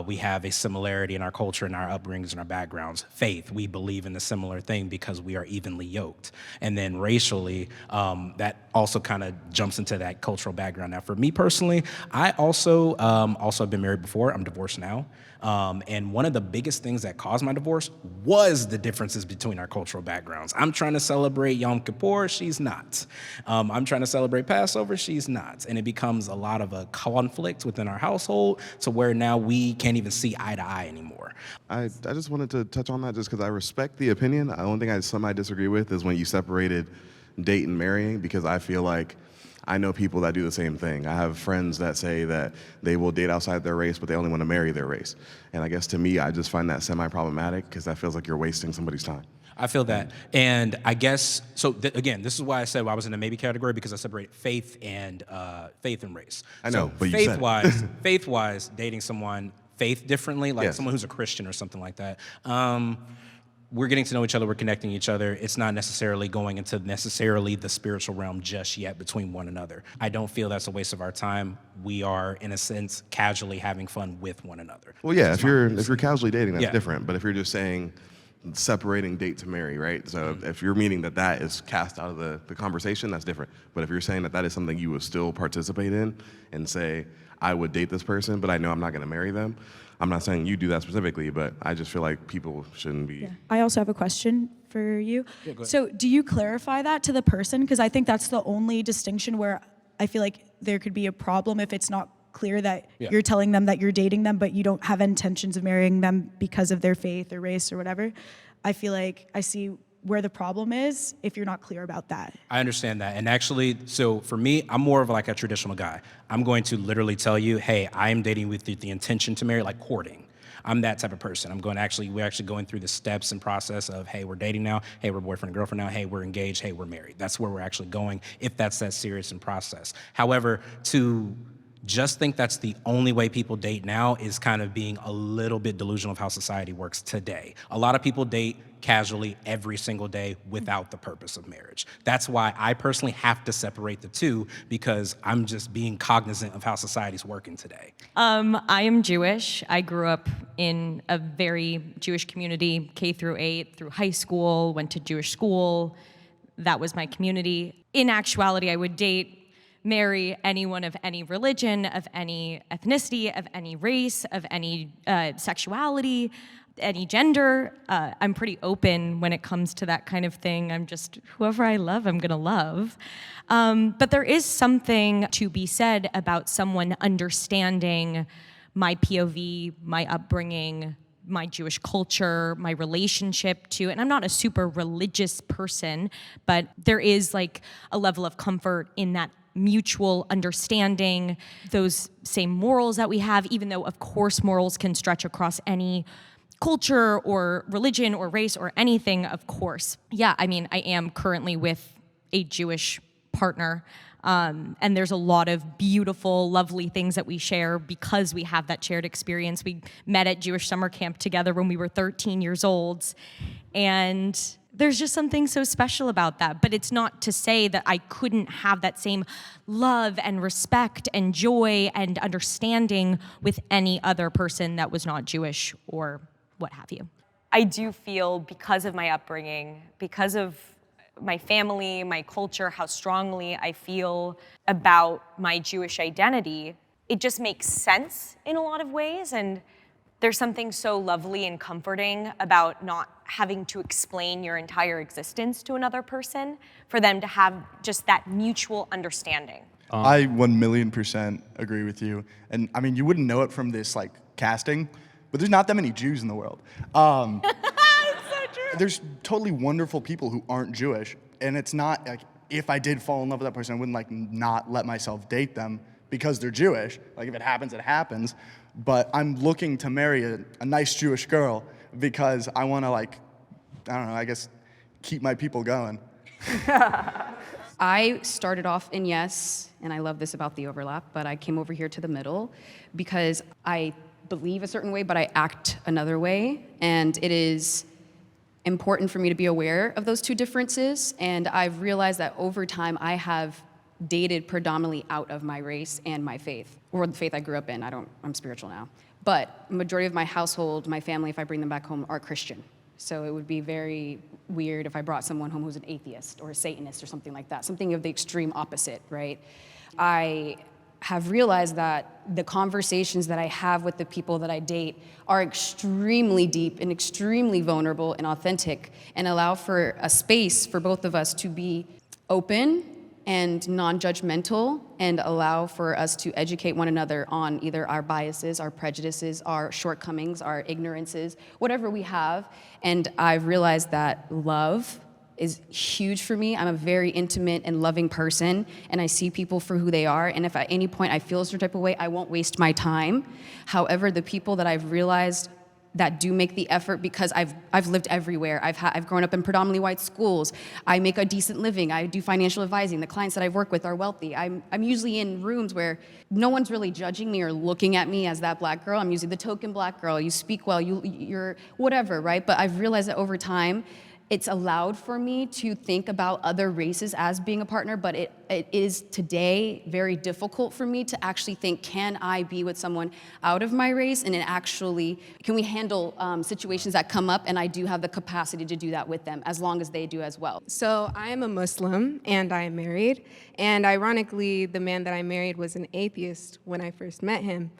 we have a similarity in our culture and our upbringings and our backgrounds. Faith, we believe in a similar thing because we are evenly yoked. And then racially, that also kind of jumps into that cultural background. Now, for me personally, I also have been married before. I'm divorced now. And one of the biggest things that caused my divorce was the differences between our cultural backgrounds. I'm trying to celebrate Yom Kippur, she's not. I'm trying to celebrate Passover, she's not. And it becomes a lot of a conflict within our household to where now we can't even see eye to eye anymore. I just wanted to touch on that just because I respect the opinion. The only thing I disagree with is when you separated date and marrying, because I feel like I know people that do the same thing. I have friends that say that they will date outside their race, but they only want to marry their race. And I guess to me, I just find that semi-problematic because that feels like you're wasting somebody's time. I feel that. And I guess, so again, this is why I said I was in the maybe category, because I separate faith and race. I know, so but you said it. faith-wise, dating someone faith differently, like Yes. someone who's a Christian or something like that. We're getting to know each other, we're connecting each other. It's not necessarily going into necessarily the spiritual realm just yet between one another. I don't feel that's a waste of our time. We are, in a sense, casually having fun with one another. Well, yeah, if you're casually dating, that's Yeah. different. But if you're just saying separating date to marry, right? So if you're meaning that is cast out of the conversation, that's different. But if you're saying that is something you would still participate in and say, I would date this person, but I know I'm not going to marry them. I'm not saying you do that specifically, but I just feel like people shouldn't be. Yeah. I also have a question for you. Yeah, go ahead. So do you clarify that to the person? Because I think that's the only distinction where I feel like there could be a problem if it's not clear that Yeah. you're telling them that you're dating them, but you don't have intentions of marrying them because of their faith or race or whatever. I feel like I see where the problem is if you're not clear about that. I understand that. And actually, so for me, I'm more of like a traditional guy. I'm going to literally tell you, hey, I am dating with the intention to marry, like courting. I'm that type of person. We're actually going through the steps and process of, hey, we're dating now. Hey, we're boyfriend and girlfriend now. Hey, we're engaged. Hey, we're married. That's where we're actually going, if that's that serious in process. However, to just think that's the only way people date now is kind of being a little bit delusional of how society works today. A lot of people date casually every single day without the purpose of marriage. That's why I personally have to separate the two, because I'm just being cognizant of how society's working today. I am Jewish. I grew up in a very Jewish community, K through 8, through high school, went to Jewish school. That was my community. In actuality, I would marry anyone of any religion, of any ethnicity, of any race, of any sexuality, any gender. I'm pretty open when it comes to that kind of thing. I'm just, whoever I love, I'm gonna love. But there is something to be said about someone understanding my POV, my upbringing, my Jewish culture, my relationship to, and I'm not a super religious person, but there is like a level of comfort in that mutual understanding, those same morals that we have, even though of course morals can stretch across any culture or religion or race or anything, of course. Yeah, I mean, I am currently with a Jewish partner, and there's a lot of beautiful, lovely things that we share because we have that shared experience. We met at Jewish summer camp together when we were 13 years old, and there's just something so special about that. But it's not to say that I couldn't have that same love and respect and joy and understanding with any other person that was not Jewish or what have you. I do feel, because of my upbringing, because of my family, my culture, how strongly I feel about my Jewish identity, it just makes sense in a lot of ways. And there's something so lovely and comforting about not having to explain your entire existence to another person, for them to have just that mutual understanding. I 1,000,000% agree with you. And I mean, you wouldn't know it from this like casting, but there's not that many Jews in the world. There's totally wonderful people who aren't Jewish, and it's not like, if I did fall in love with that person, I wouldn't like not let myself date them because they're Jewish. Like if it happens, it happens. But I'm looking to marry a nice Jewish girl, because I want to I don't know, I guess keep my people going. I started off in yes, and I love this about the overlap, but I came over here to the middle because I believe a certain way, but I act another way. And it is important for me to be aware of those two differences. And I've realized that over time, I have dated predominantly out of my race and my faith, or the faith I grew up in. I'm spiritual now. But majority of my household, my family, if I bring them back home, are Christian. So it would be very weird if I brought someone home who's an atheist or a Satanist or something like that, something of the extreme opposite, right? I have realized that the conversations that I have with the people that I date are extremely deep and extremely vulnerable and authentic, and allow for a space for both of us to be open and non-judgmental, and allow for us to educate one another on either our biases, our prejudices, our shortcomings, our ignorances, whatever we have. And I've realized that love is huge for me. I'm a very intimate and loving person, and I see people for who they are, and if at any point I feel a certain type of way, I won't waste my time. However, the people that I've realized that do make the effort, because I've lived everywhere. I've grown up in predominantly white schools. I make a decent living. I do financial advising. The clients that I've worked with are wealthy. I'm usually in rooms where no one's really judging me or looking at me as that black girl. I'm usually the token black girl. You speak well, you're whatever, right? But I've realized that over time, it's allowed for me to think about other races as being a partner, but it is today very difficult for me to actually think, can I be with someone out of my race, and then actually, can we handle situations that come up, and I do have the capacity to do that with them, as long as they do as well. So I am a Muslim, and I am married, and ironically, the man that I married was an atheist when I first met him.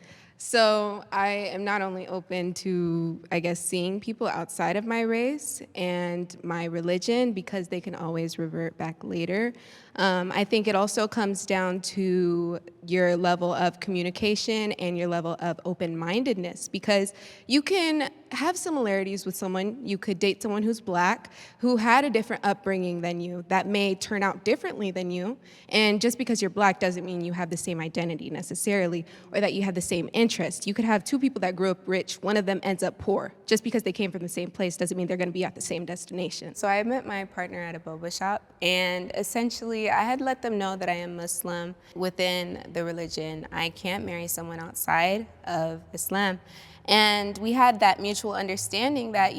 So I am not only open to, I guess, seeing people outside of my race and my religion, because they can always revert back later. I think it also comes down to your level of communication and your level of open-mindedness, because you can have similarities with someone. You could date someone who's black, who had a different upbringing than you, that may turn out differently than you. And just because you're black doesn't mean you have the same identity necessarily, or that you have the same interest. You could have two people that grew up rich, one of them ends up poor. Just because they came from the same place doesn't mean they're gonna be at the same destination. So I met my partner at a boba shop, and essentially I had let them know that I am Muslim. Within the religion, I can't marry someone outside of Islam. And we had that mutual understanding that,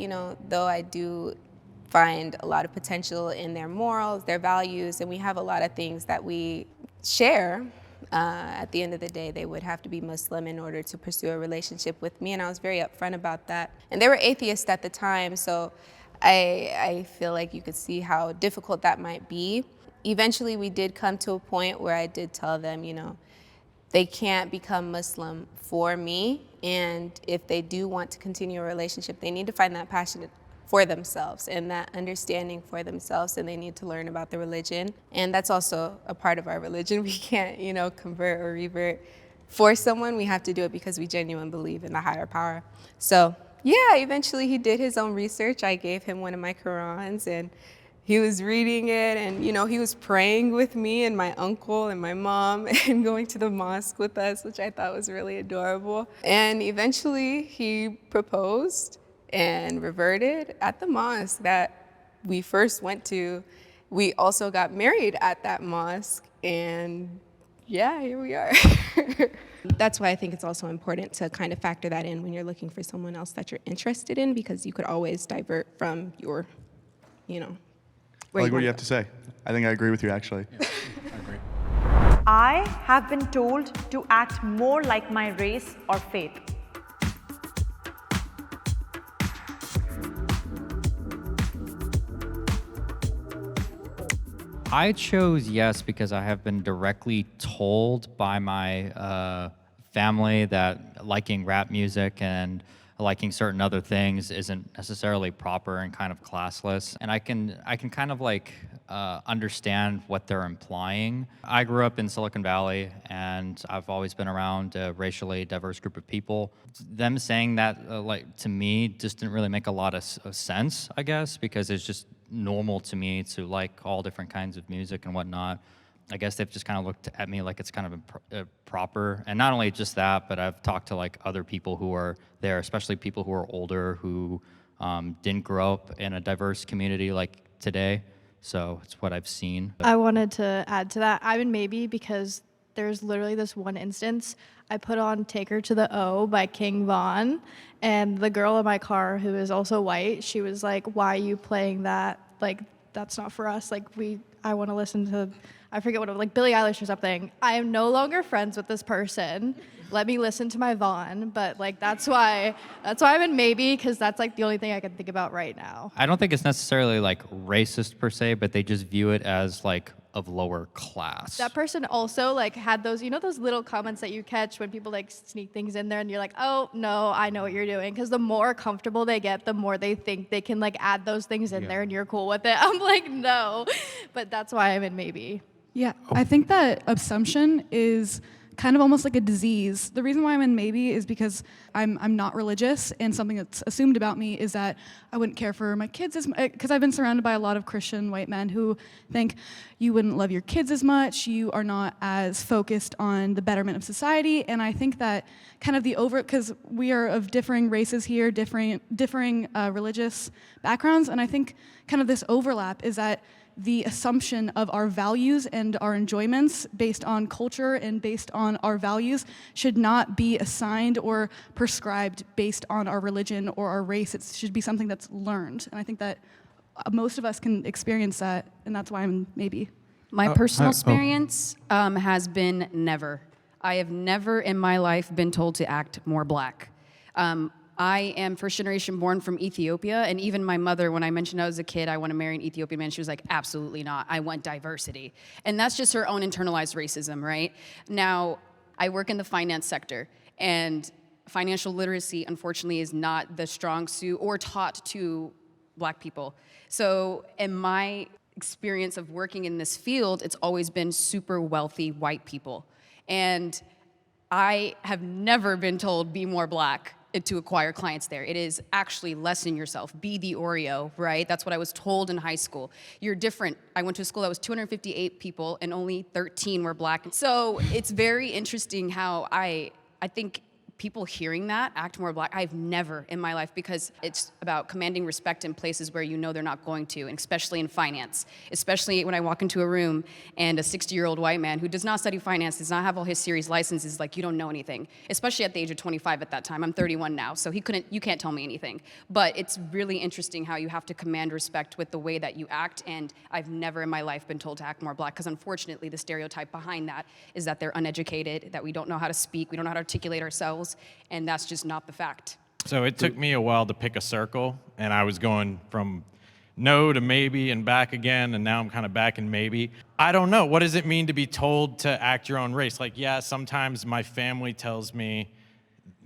though I do find a lot of potential in their morals, their values, and we have a lot of things that we share, at the end of the day, they would have to be Muslim in order to pursue a relationship with me, and I was very upfront about that. And they were atheists at the time, so I feel like you could see how difficult that might be. Eventually, we did come to a point where I did tell them, they can't become Muslim for me, and if they do want to continue a relationship, they need to find that passion for themselves and that understanding for themselves, and they need to learn about the religion. And that's also a part of our religion. We can't, convert or revert for someone. We have to do it because we genuinely believe in the higher power. So yeah, eventually he did his own research. I gave him one of my Qurans, and he was reading it, and he was praying with me and my uncle and my mom and going to the mosque with us, which I thought was really adorable. And eventually he proposed and reverted at the mosque that we first went to. We also got married at that mosque, and yeah, here we are. That's why I think it's also important to kind of factor that in when you're looking for someone else that you're interested in, because you could always divert from your, I like what you have to say. I think I agree with you, actually. Yeah, I agree. I have been told to act more like my race or faith. I chose yes because I have been directly told by my family that liking rap music and liking certain other things isn't necessarily proper and kind of classless. And I can kind of understand what they're implying. I grew up in Silicon Valley, and I've always been around a racially diverse group of people. Them saying that, to me, just didn't really make a lot of sense, I guess, because it's just normal to me to like all different kinds of music and whatnot. I guess they've just kind of looked at me like it's kind of proper. And not only just that, but I've talked to other people who are there, especially people who are older, who Didn't grow up in a diverse community like today, so it's what I've seen. I wanted to add to that. I'm in maybe because there's literally this one instance. I put on Take Her to the O by King Von, and the girl in my car who is also white, she was like, why are you playing that? Like, that's not for us. Like, I want to listen to, I forget what it was, like Billie Eilish or something. I am no longer friends with this person. Let me listen to my Vaughn. But like, that's why I'm in maybe, because that's like the only thing I can think about right now. I don't think it's necessarily like racist per se, but they just view it as like of lower class. That person also like had those, you know, those little comments that you catch when people like sneak things in there and you're like, oh no, I know what you're doing. Because the more comfortable they get, the more they think they can like add those things in there and you're cool with it. I'm like, no, but that's why I'm in maybe. Yeah, I think that assumption is kind of almost like a disease. The reason why I'm in maybe is because I'm not religious, and something that's assumed about me is that I wouldn't care for my kids as much, because I've been surrounded by a lot of Christian white men who think you wouldn't love your kids as much, you are not as focused on the betterment of society, and I think that kind of because we are of differing races here, differing religious backgrounds, and I think kind of this overlap is that the assumption of our values and our enjoyments based on culture and based on our values should not be assigned or prescribed based on our religion or our race. It should be something that's learned. And I think that most of us can experience that, and that's why I'm maybe. My personal experience has been never. I have never in my life been told to act more black. I am first generation born from Ethiopia, and even my mother, when I mentioned I was a kid, I want to marry an Ethiopian man, she was like, absolutely not. I want diversity. And that's just her own internalized racism, right? Now, I work in the finance sector, and financial literacy, unfortunately, is not the strong suit or taught to black people. So in my experience of working in this field, it's always been super wealthy white people. And I have never been told, be more black, to acquire clients there. It is actually lessen yourself, be the Oreo, right? That's what I was told in high school. You're different. I went to a school that was 258 people and only 13 were black. So it's very interesting how I think people hearing that, act more black, I've never in my life, because it's about commanding respect in places where you know they're not going to, and especially in finance. Especially when I walk into a room and a 60-year-old white man who does not study finance, does not have all his series licenses, like, you don't know anything. Especially at the age of 25 at that time. I'm 31 now, so you can't tell me anything. But it's really interesting how you have to command respect with the way that you act, and I've never in my life been told to act more black, because unfortunately the stereotype behind that is that they're uneducated, that we don't know how to speak, we don't know how to articulate ourselves, and that's just not the fact. So it took me a while to pick a circle, and I was going from no to maybe and back again, and now I'm kind of back in maybe. I don't know. What does it mean to be told to act your own race? Like, yeah, sometimes my family tells me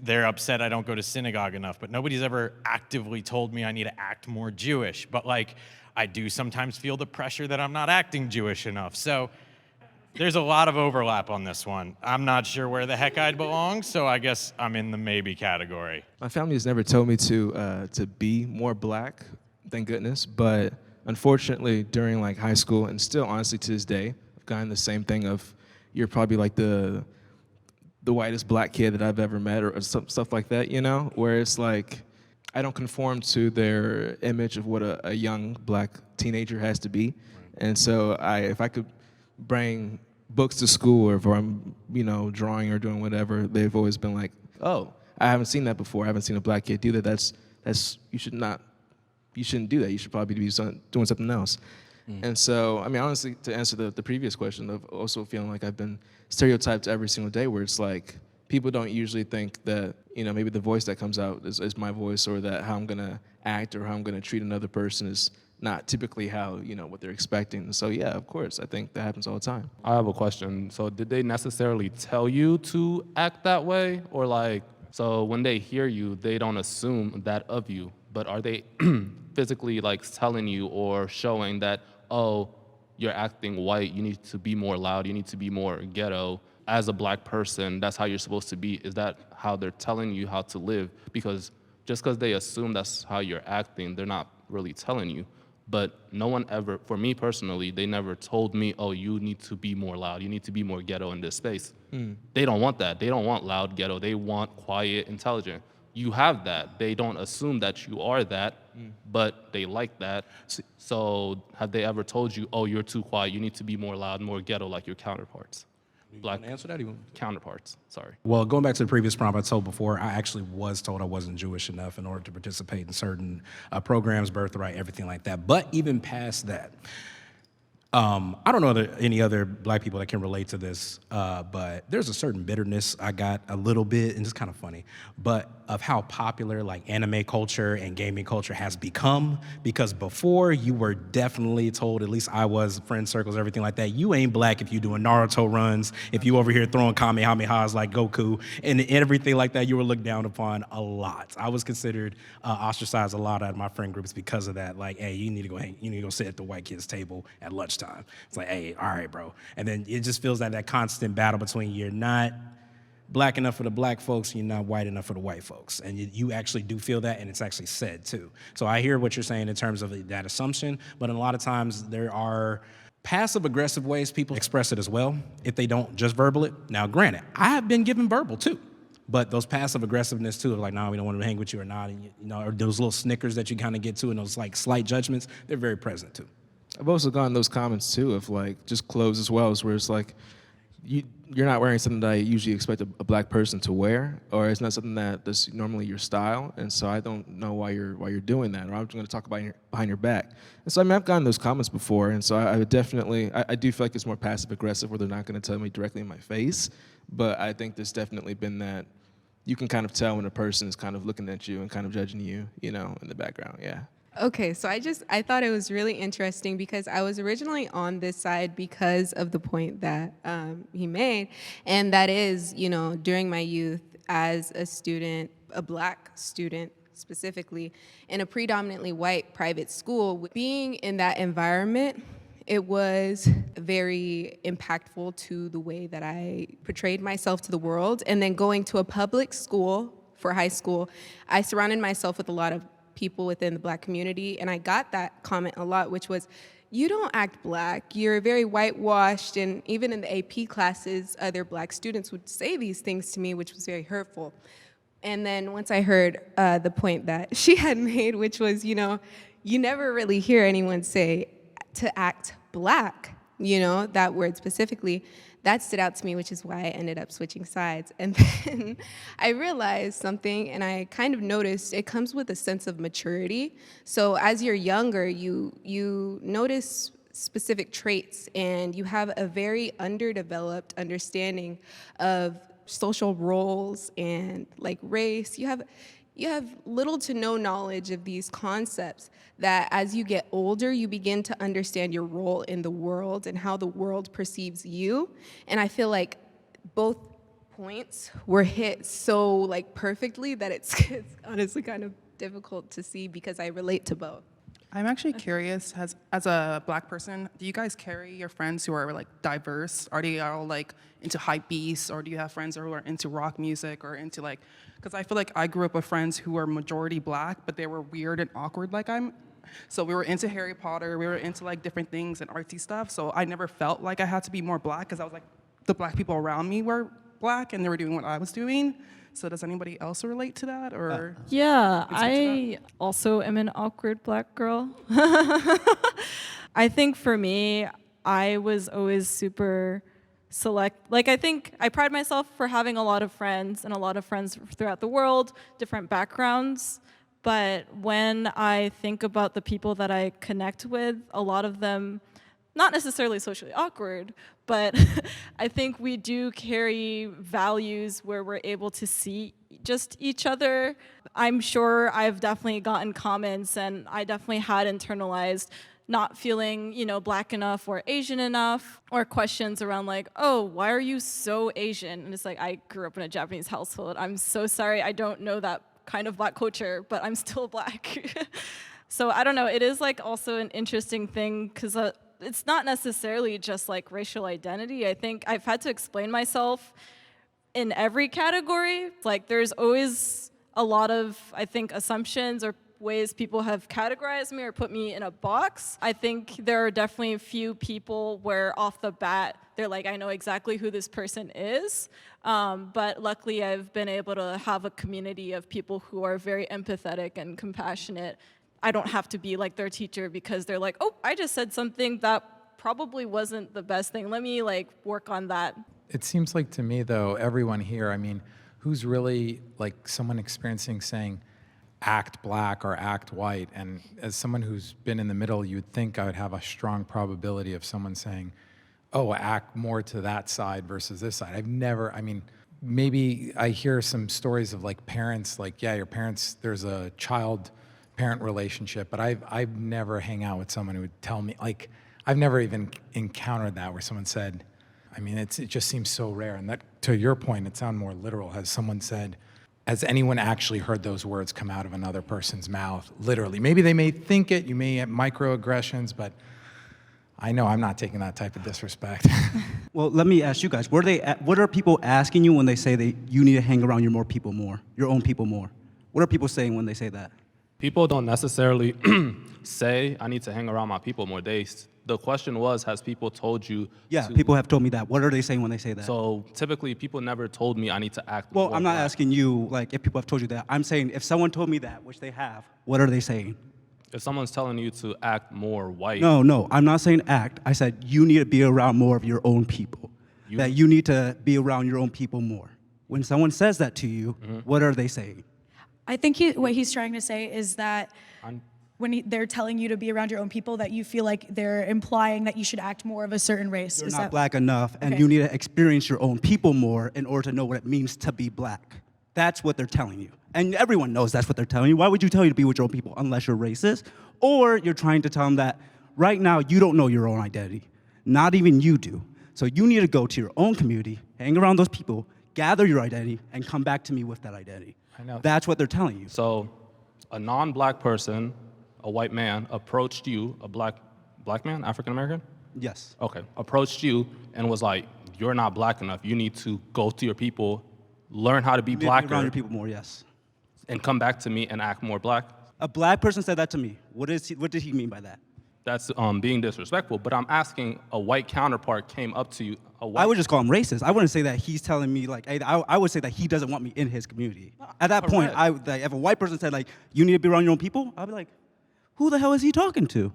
they're upset I don't go to synagogue enough, but nobody's ever actively told me I need to act more Jewish. But like, I do sometimes feel the pressure that I'm not acting Jewish enough. So there's a lot of overlap on this one. I'm not sure where the heck I'd belong, so I guess I'm in the maybe category. My family has never told me to be more black, thank goodness, but unfortunately during like high school, and still honestly to this day, I've gotten the same thing of, you're probably like the whitest black kid that I've ever met, or stuff like that, you know, where it's like, I don't conform to their image of what a young black teenager has to be. And so if I could bring books to school, or if I'm, drawing or doing whatever, they've always been like, oh, I haven't seen that before. I haven't seen a black kid do that. That's you shouldn't do that. You should probably be doing something else. And so, I mean, honestly, to answer the previous question of also feeling like I've been stereotyped every single day, where it's like, people don't usually think that, maybe the voice that comes out is my voice, or that how I'm gonna act or how I'm gonna treat another person is not typically how, what they're expecting. So yeah, of course, I think that happens all the time. I have a question. So did they necessarily tell you to act that way? Or like, so when they hear you, they don't assume that of you, but are they physically like telling you or showing that, oh, you're acting white, you need to be more loud, you need to be more ghetto. As a black person, that's how you're supposed to be. Is that how they're telling you how to live? Because just because they assume that's how you're acting, they're not really telling you. But no one ever, for me personally, they never told me, oh, you need to be more loud, you need to be more ghetto in this space. They don't want that. They don't want loud ghetto. They want quiet, intelligent. you have that. They don't assume that you are that, but they like that. So have they ever told you, oh, you're too quiet, you need to be more loud, more ghetto like your counterparts? Black answer that? counterparts, sorry. Well, going back to the previous prompt I told before, I actually was told I wasn't Jewish enough in order to participate in certain programs, birthright, everything like that. But even past that, I don't know any other black people that can relate to this, but there's a certain bitterness I got a little bit, and it's kind of funny, but of how popular like anime culture and gaming culture has become, because before you were definitely told, at least I was, friend circles, everything like that, you ain't black if you doing Naruto runs, if you over here throwing Kamehamehas like Goku, and everything like that, you were looked down upon a lot. I was considered ostracized a lot out of my friend groups because of that. Like, hey, you need to go sit at the white kids' table at lunchtime. It's like, hey, all right, bro. And then it just feels like that constant battle between you're not black enough for the black folks, you're not white enough for the white folks. And you actually do feel that, and it's actually said too. So I hear what you're saying in terms of that assumption, but a lot of times there are passive-aggressive ways people express it as well, if they don't just verbal it. Now, granted, I have been given verbal too, but those passive-aggressiveness too, of like, nah, we don't want to hang with you or not, and or those little snickers that you kind of get to and those like slight judgments, they're very present too. I've also gotten those comments too of like just clothes as well, where it's like you're not wearing something that I usually expect a black person to wear, or it's not something that's normally your style, and so I don't know why you're doing that, or I'm just going to talk about behind your back. And so I mean, I've gotten those comments before, and so I would definitely, I do feel like it's more passive aggressive, where they're not going to tell me directly in my face, but I think there's definitely been that you can kind of tell when a person is kind of looking at you and kind of judging you, in the background, yeah. Okay, so I thought it was really interesting because I was originally on this side because of the point that he made, and that is, during my youth as a student, a black student specifically, in a predominantly white private school, being in that environment, it was very impactful to the way that I portrayed myself to the world. And then going to a public school for high school, I surrounded myself with a lot of people within the black community, and I got that comment a lot, which was, you don't act black, you're very whitewashed, and even in the AP classes, other black students would say these things to me, which was very hurtful. And then once I heard the point that she had made, which was, you never really hear anyone say to act black, that word specifically, that stood out to me, which is why I ended up switching sides. And then I realized something, and I kind of noticed it comes with a sense of maturity. So as you're younger, you notice specific traits, and you have a very underdeveloped understanding of social roles and like race. You have little to no knowledge of these concepts that as you get older, you begin to understand your role in the world and how the world perceives you. And I feel like both points were hit so like perfectly that it's honestly kind of difficult to see because I relate to both. I'm actually curious, as a black person, do you guys carry your friends who are like diverse? Are they all like into hype beasts, or do you have friends who are into rock music or into like, because I feel like I grew up with friends who were majority black, but they were weird and awkward like I'm. So we were into Harry Potter, we were into like different things and artsy stuff, so I never felt like I had to be more black because I was like, the black people around me were black and they were doing what I was doing. So does anybody else relate to that, or? Yeah, I also am an awkward black girl. I think for me, I was always super select. Like, I think I pride myself for having a lot of friends and a lot of friends throughout the world, different backgrounds. But when I think about the people that I connect with, a lot of them, not necessarily socially awkward, but I think we do carry values where we're able to see just each other. I'm sure I've definitely gotten comments, and I definitely had internalized not feeling, black enough or Asian enough, or questions around like, oh, why are you so Asian? And it's like, I grew up in a Japanese household. I'm so sorry, I don't know that kind of black culture, but I'm still black. So I don't know, it is like also an interesting thing because it's not necessarily just like racial identity. I think I've had to explain myself in every category. Like there's always a lot of, I think, assumptions or ways people have categorized me or put me in a box. I think there are definitely a few people where off the bat, they're like, I know exactly who this person is. But luckily, I've been able to have a community of people who are very empathetic and compassionate. I don't have to be like their teacher because they're like, oh, I just said something that probably wasn't the best thing. Let me like work on that. It seems like to me, though, everyone here, I mean, who's really like someone experiencing saying, act black or act white? And as someone who's been in the middle, you'd think I would have a strong probability of someone saying, oh, act more to that side versus this side. I've never, I mean, maybe I hear some stories of like parents, like, yeah, your parents, there's a child-parent relationship, but I've never hang out with someone who would tell me, like, I've never even encountered that where someone said, I mean, it just seems so rare. And that, to your point, it sounds more literal. Has someone said, has anyone actually heard those words come out of another person's mouth, literally? Maybe they may think it, you may have microaggressions, but I know I'm not taking that type of disrespect. Well, let me ask you guys, what are people asking you when they say that you need to hang around your own people more? What are people saying when they say that? People don't necessarily say, I need to hang around my people more. The question was, has people told you? Yeah, people have told me that. What are they saying when they say that? So typically, people never told me I need to act. Well, I'm not asking you, like, if people have told you that. I'm saying if someone told me that, which they have, what are they saying? If someone's telling you to act more white. No, I'm not saying act. I said you need to be around more of your own people. That you need to be around your own people more. When someone says that to you, what are they saying? I think what he's trying to say is that when they're telling you to be around your own people, that you feel like they're implying that you should act more of a certain race. You're not black enough, and you need to experience your own people more in order to know what it means to be black. That's what they're telling you. And everyone knows that's what they're telling you. Why would you tell you to be with your own people unless you're racist? Or you're trying to tell them that right now you don't know your own identity. Not even you do. So you need to go to your own community, hang around those people, gather your identity, and come back to me with that identity. I know. That's what they're telling you. So a non-black person, a white man, approached you, a black man, African American? Yes. Okay, approached you and was like, you're not black enough. You need to go to your people, learn how to be blacker. Around your people more, yes. And come back to me and act more black. A black person said that to me. What did he mean by that? That's being disrespectful, but I'm asking a white counterpart came up to you. I would just call him racist. I wouldn't say that he's telling me, like, I would say that he doesn't want me in his community. At that point, if a white person said, like, you need to be around your own people, I'd be like, who the hell is he talking to?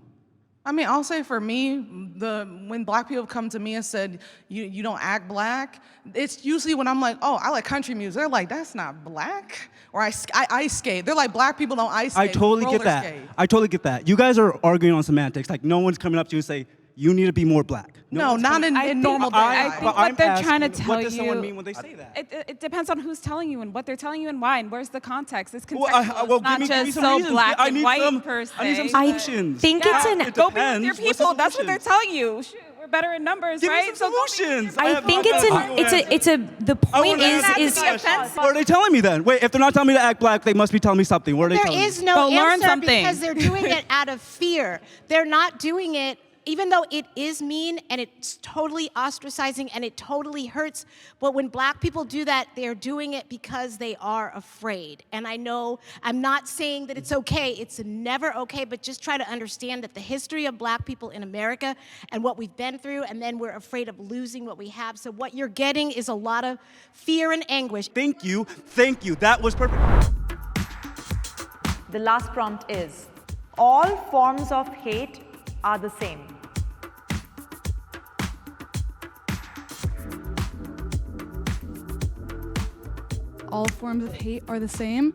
I mean, I'll say for me, when black people come to me and said, you don't act black, it's usually when I'm like, oh, I like country music. They're like, that's not black. Or I ice skate. They're like, black people don't ice skate. I totally get that. Skate. I totally get that. You guys are arguing on semantics. Like, no one's coming up to you and say, you need to be more black. No, not in normal day. I think what they're trying to tell you. What does someone mean when they say that? It depends on who's telling you and what they're telling you and why and where's the context. It's contextual. Well, it's not give me just some so reasons. black I and need white per se. I need some solutions. I think it's an go be with your people. That's what they're telling you. Shoot, we're better in numbers, Give right? me some solutions. I think the point is What are they telling me then? Wait, if they're not telling me to act black, they must be telling me something. What are they telling me? There is no answer because they're doing it out of fear. They're not doing it, even though it is mean and it's totally ostracizing and it totally hurts, but when black people do that, they're doing it because they are afraid. And I know, I'm not saying that it's okay, it's never okay, but just try to understand that the history of black people in America and what we've been through, and then we're afraid of losing what we have. So what you're getting is a lot of fear and anguish. Thank you, that was perfect. The last prompt is, all forms of hate are the same. All forms of hate are the same.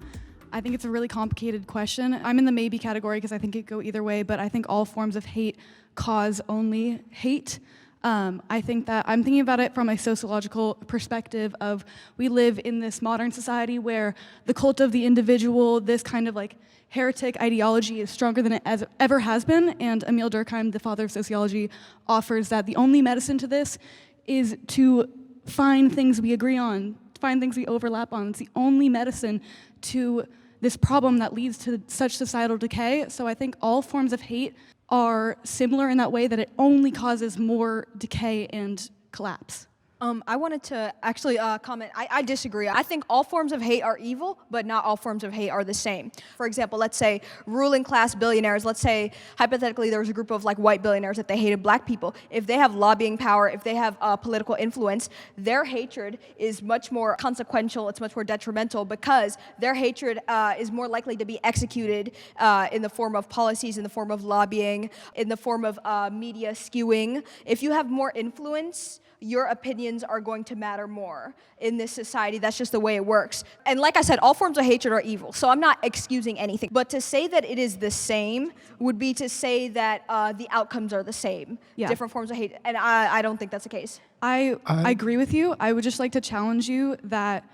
I think it's a really complicated question. I'm in the maybe category because I think it could go either way, but I think all forms of hate cause only hate. I think that I'm thinking about it from a sociological perspective of we live in this modern society where the cult of the individual, this kind of like heretic ideology is stronger than it ever has been, and Emil Durkheim, the father of sociology, offers that the only medicine to this is to find things we agree on, find things we overlap on. It's the only medicine to this problem that leads to such societal decay. So I think all forms of hate are similar in that way that it only causes more decay and collapse. I wanted to actually comment. I disagree. I think all forms of hate are evil, but not all forms of hate are the same. For example, let's say ruling class billionaires, let's say hypothetically there was a group of like white billionaires that they hated black people. If they have lobbying power, if they have political influence, their hatred is much more consequential, it's much more detrimental because their hatred is more likely to be executed in the form of policies, in the form of lobbying, in the form of media skewing. If you have more influence, your opinions are going to matter more in this society. That's just the way it works. And like I said, all forms of hatred are evil, so I'm not excusing anything. But to say that it is the same would be to say that the outcomes are the same, different forms of hate, and I don't think that's the case. I agree with you. I would just like to challenge you that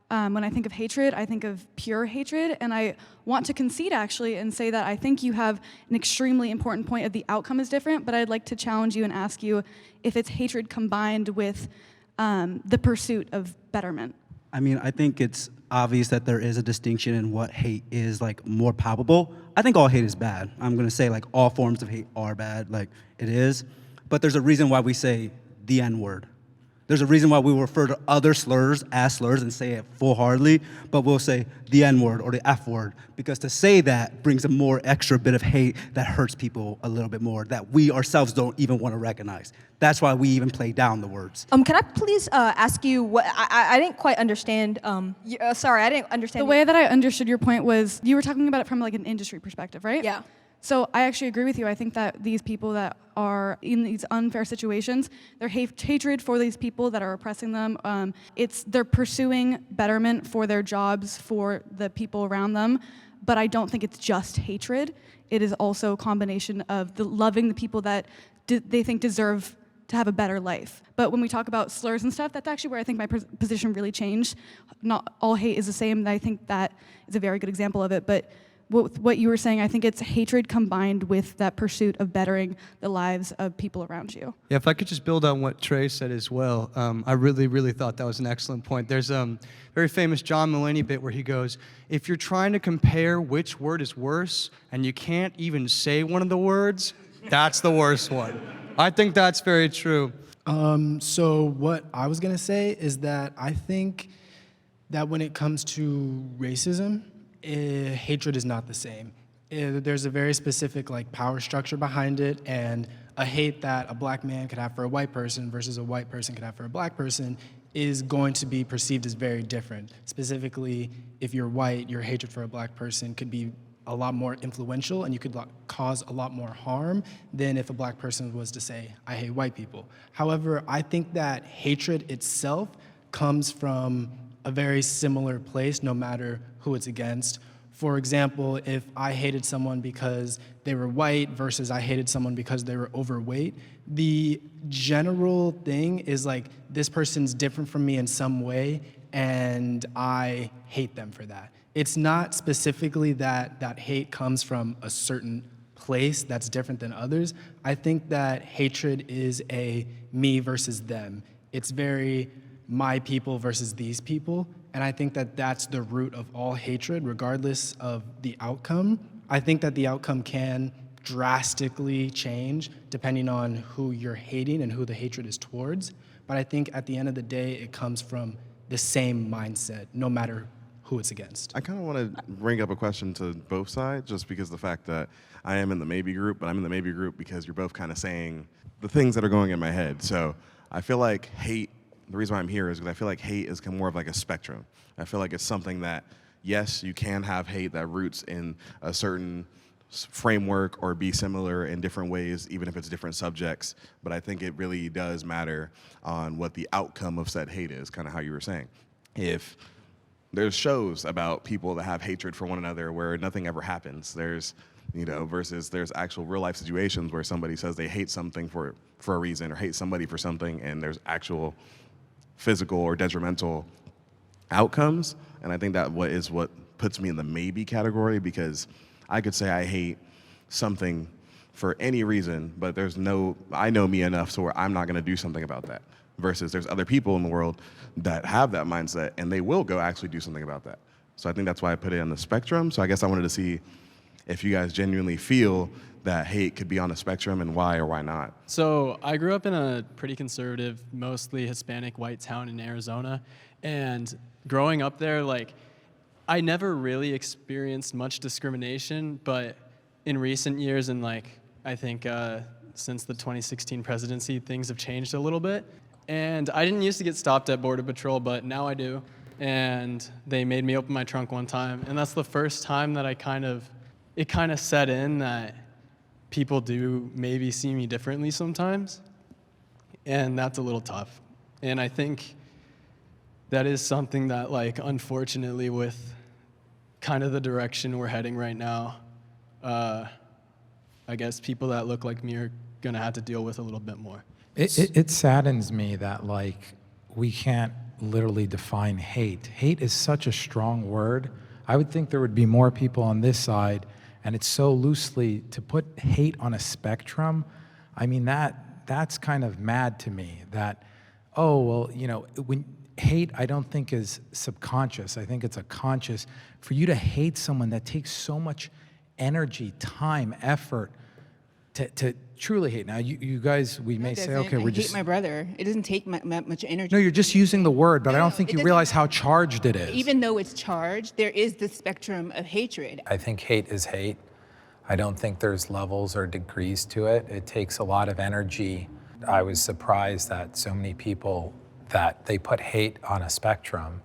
when I think of hatred, I think of pure hatred, and I want to concede actually and say that I think you have an extremely important point of the outcome is different, but I'd like to challenge you and ask you if it's hatred combined with the pursuit of betterment. I mean, I think it's obvious that there is a distinction in what hate is like more palpable. I think all hate is bad. I'm gonna say like all forms of hate are bad, like it is, but there's a reason why we say the N-word. There's a reason why we refer to other slurs as slurs and say it full-heartedly, but we'll say the N-word or the F-word, because to say that brings a more extra bit of hate that hurts people a little bit more, that we ourselves don't even want to recognize. That's why we even play down the words. Can I please ask you what, I didn't quite understand, sorry, I didn't understand. The way that I understood your point was you were talking about it from like an industry perspective, right? Yeah. So I actually agree with you. I think that these people that are in these unfair situations, their hatred for these people that are oppressing them, they're pursuing betterment for their jobs, for the people around them, but I don't think it's just hatred. It is also a combination of loving the people that they think deserve to have a better life. But when we talk about slurs and stuff, that's actually where I think my position really changed. Not all hate is the same. I think that is a very good example of it, but what you were saying, I think it's hatred combined with that pursuit of bettering the lives of people around you. Yeah, if I could just build on what Trey said as well, I really thought that was an excellent point. There's a very famous John Mulaney bit where he goes, if you're trying to compare which word is worse and you can't even say one of the words, that's the worst one. I think that's very true. So what I was gonna say is that I think that when it comes to racism, hatred is not the same. There's a very specific like power structure behind it, and a hate that a black man could have for a white person versus a white person could have for a black person is going to be perceived as very different. Specifically, if you're white, your hatred for a black person could be a lot more influential and you could cause a lot more harm than if a black person was to say, I hate white people. However, I think that hatred itself comes from a very similar place no matter who it's against. For example, if I hated someone because they were white versus I hated someone because they were overweight, the general thing is like, this person's different from me in some way and I hate them for that. It's not specifically that hate comes from a certain place that's different than others. I think that hatred is a me versus them. It's very my people versus these people, and I think that that's the root of all hatred, regardless of the outcome. I think that the outcome can drastically change depending on who you're hating and who the hatred is towards, but I think at the end of the day, it comes from the same mindset, no matter who it's against. I kind of want to bring up a question to both sides, just because of the fact that I am in the maybe group, but I'm in the maybe group because you're both kind of saying the things that are going in my head. So I feel like hate, the reason why I'm here is because I feel like hate is more of like a spectrum. I feel like it's something that, yes, you can have hate that roots in a certain framework or be similar in different ways, even if it's different subjects, but I think it really does matter on what the outcome of said hate is, kind of how you were saying. If there's shows about people that have hatred for one another where nothing ever happens, there's, versus there's actual real life situations where somebody says they hate something for a reason or hate somebody for something, and there's actual physical or detrimental outcomes. And I think that what puts me in the maybe category, because I could say I hate something for any reason, but I know me enough so where I'm not gonna do something about that. Versus there's other people in the world that have that mindset and they will go actually do something about that. So I think that's why I put it on the spectrum. So I guess I wanted to see if you guys genuinely feel that hate could be on a spectrum and why or why not. So I grew up in a pretty conservative, mostly Hispanic white town in Arizona. And growing up there, like, I never really experienced much discrimination, but in recent years and like, I think since the 2016 presidency, things have changed a little bit. And I didn't used to get stopped at Border Patrol, but now I do. And they made me open my trunk one time. And that's the first time that it kind of set in that people do maybe see me differently sometimes. And that's a little tough. And I think that is something that, like, unfortunately, with kind of the direction we're heading right now, I guess people that look like me are gonna have to deal with a little bit more. It saddens me that, like, we can't literally define hate. Hate is such a strong word. I would think there would be more people on this side, and it's so loosely to put hate on a spectrum. I mean, that's kind of mad to me that, oh, well, you know, when hate, I don't think is subconscious. I think it's a conscious. For you to hate someone, that takes so much energy, time, effort to truly hate. Now, you guys, we may say, okay, I we're hate just. my brother. It doesn't take much energy. No, you're just using the word, but I don't think you realize how charged it is. Even though it's charged, there is the spectrum of hatred. I think hate is hate. I don't think there's levels or degrees to it. It takes a lot of energy. I was surprised that so many people that they put hate on a spectrum,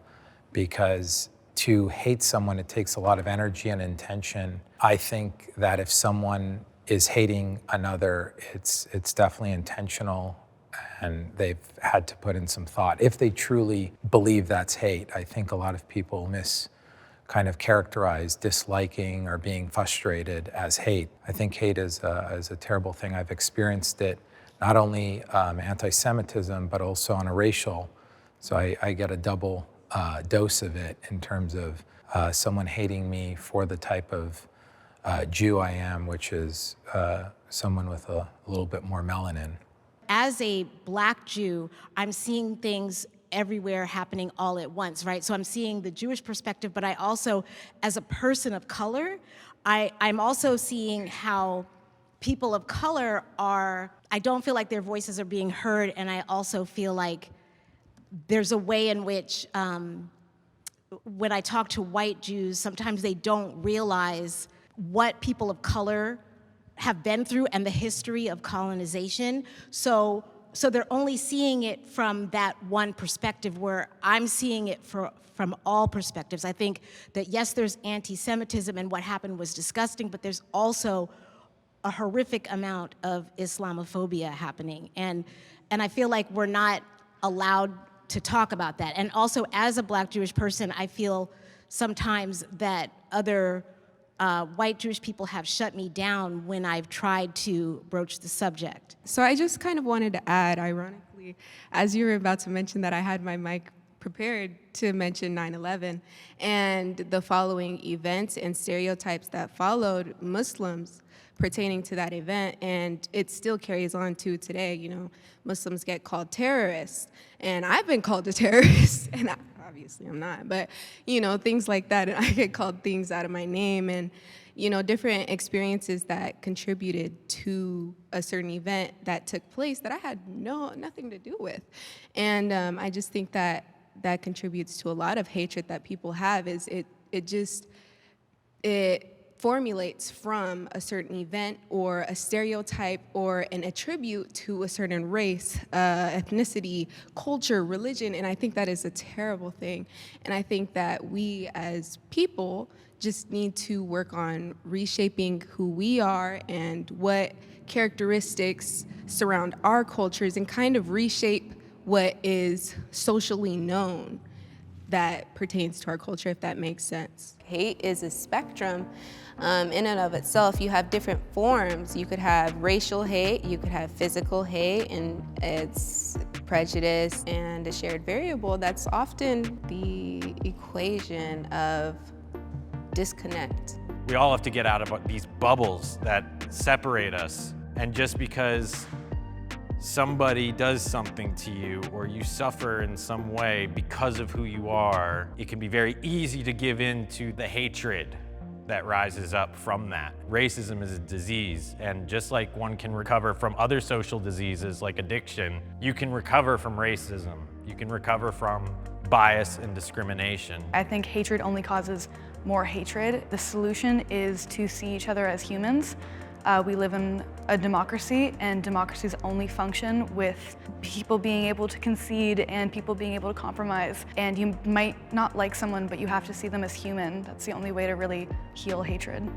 because to hate someone, it takes a lot of energy and intention. I think that if someone is hating another, it's definitely intentional, and they've had to put in some thought. If they truly believe that's hate, I think a lot of people kind of characterize disliking or being frustrated as hate. I think hate is a terrible thing. I've experienced it, not only anti-Semitism, but also on a racial. So I get a double dose of it in terms of someone hating me for the type of Jew I am, which is someone with a little bit more melanin. As a Black Jew, I'm seeing things everywhere happening all at once, right? So I'm seeing the Jewish perspective, but I also, as a person of color, I'm also seeing how people of color I don't feel like their voices are being heard, and I also feel like there's a way in which when I talk to white Jews, sometimes they don't realize what people of color have been through and the history of colonization. So they're only seeing it from that one perspective, where I'm seeing it from all perspectives. I think that, yes, there's anti-Semitism and what happened was disgusting, but there's also a horrific amount of Islamophobia happening. And I feel like we're not allowed to talk about that. And also, as a Black Jewish person, I feel sometimes that other white Jewish people have shut me down when I've tried to broach the subject. So I just kind of wanted to add, ironically, as you were about to mention that, I had my mic prepared to mention 9/11 and the following events and stereotypes that followed Muslims pertaining to that event, and it still carries on to today. You know, Muslims get called terrorists, and I've been called a terrorist, and obviously I'm not, but, you know, things like that, and I get called things out of my name, and, you know, different experiences that contributed to a certain event that took place that I had nothing to do with. And I just think that contributes to a lot of hatred that people have. Is it formulates from a certain event or a stereotype or an attribute to a certain race, ethnicity, culture, religion, and I think that is a terrible thing. And I think that we as people just need to work on reshaping who we are and what characteristics surround our cultures, and kind of reshape what is socially known that pertains to our culture, if that makes sense. Hate is a spectrum in and of itself. You have different forms. You could have racial hate, you could have physical hate, and it's prejudice and a shared variable. That's often the equation of disconnect. We all have to get out of these bubbles that separate us. And just because somebody does something to you or you suffer in some way because of who you are, it can be very easy to give in to the hatred that rises up from that. Racism is a disease, and just like one can recover from other social diseases like addiction, you can recover from racism. You can recover from bias and discrimination. I think hatred only causes more hatred. The solution is to see each other as humans. We live in a democracy, and democracies only function with people being able to concede and people being able to compromise. And you might not like someone, but you have to see them as human. That's the only way to really heal hatred.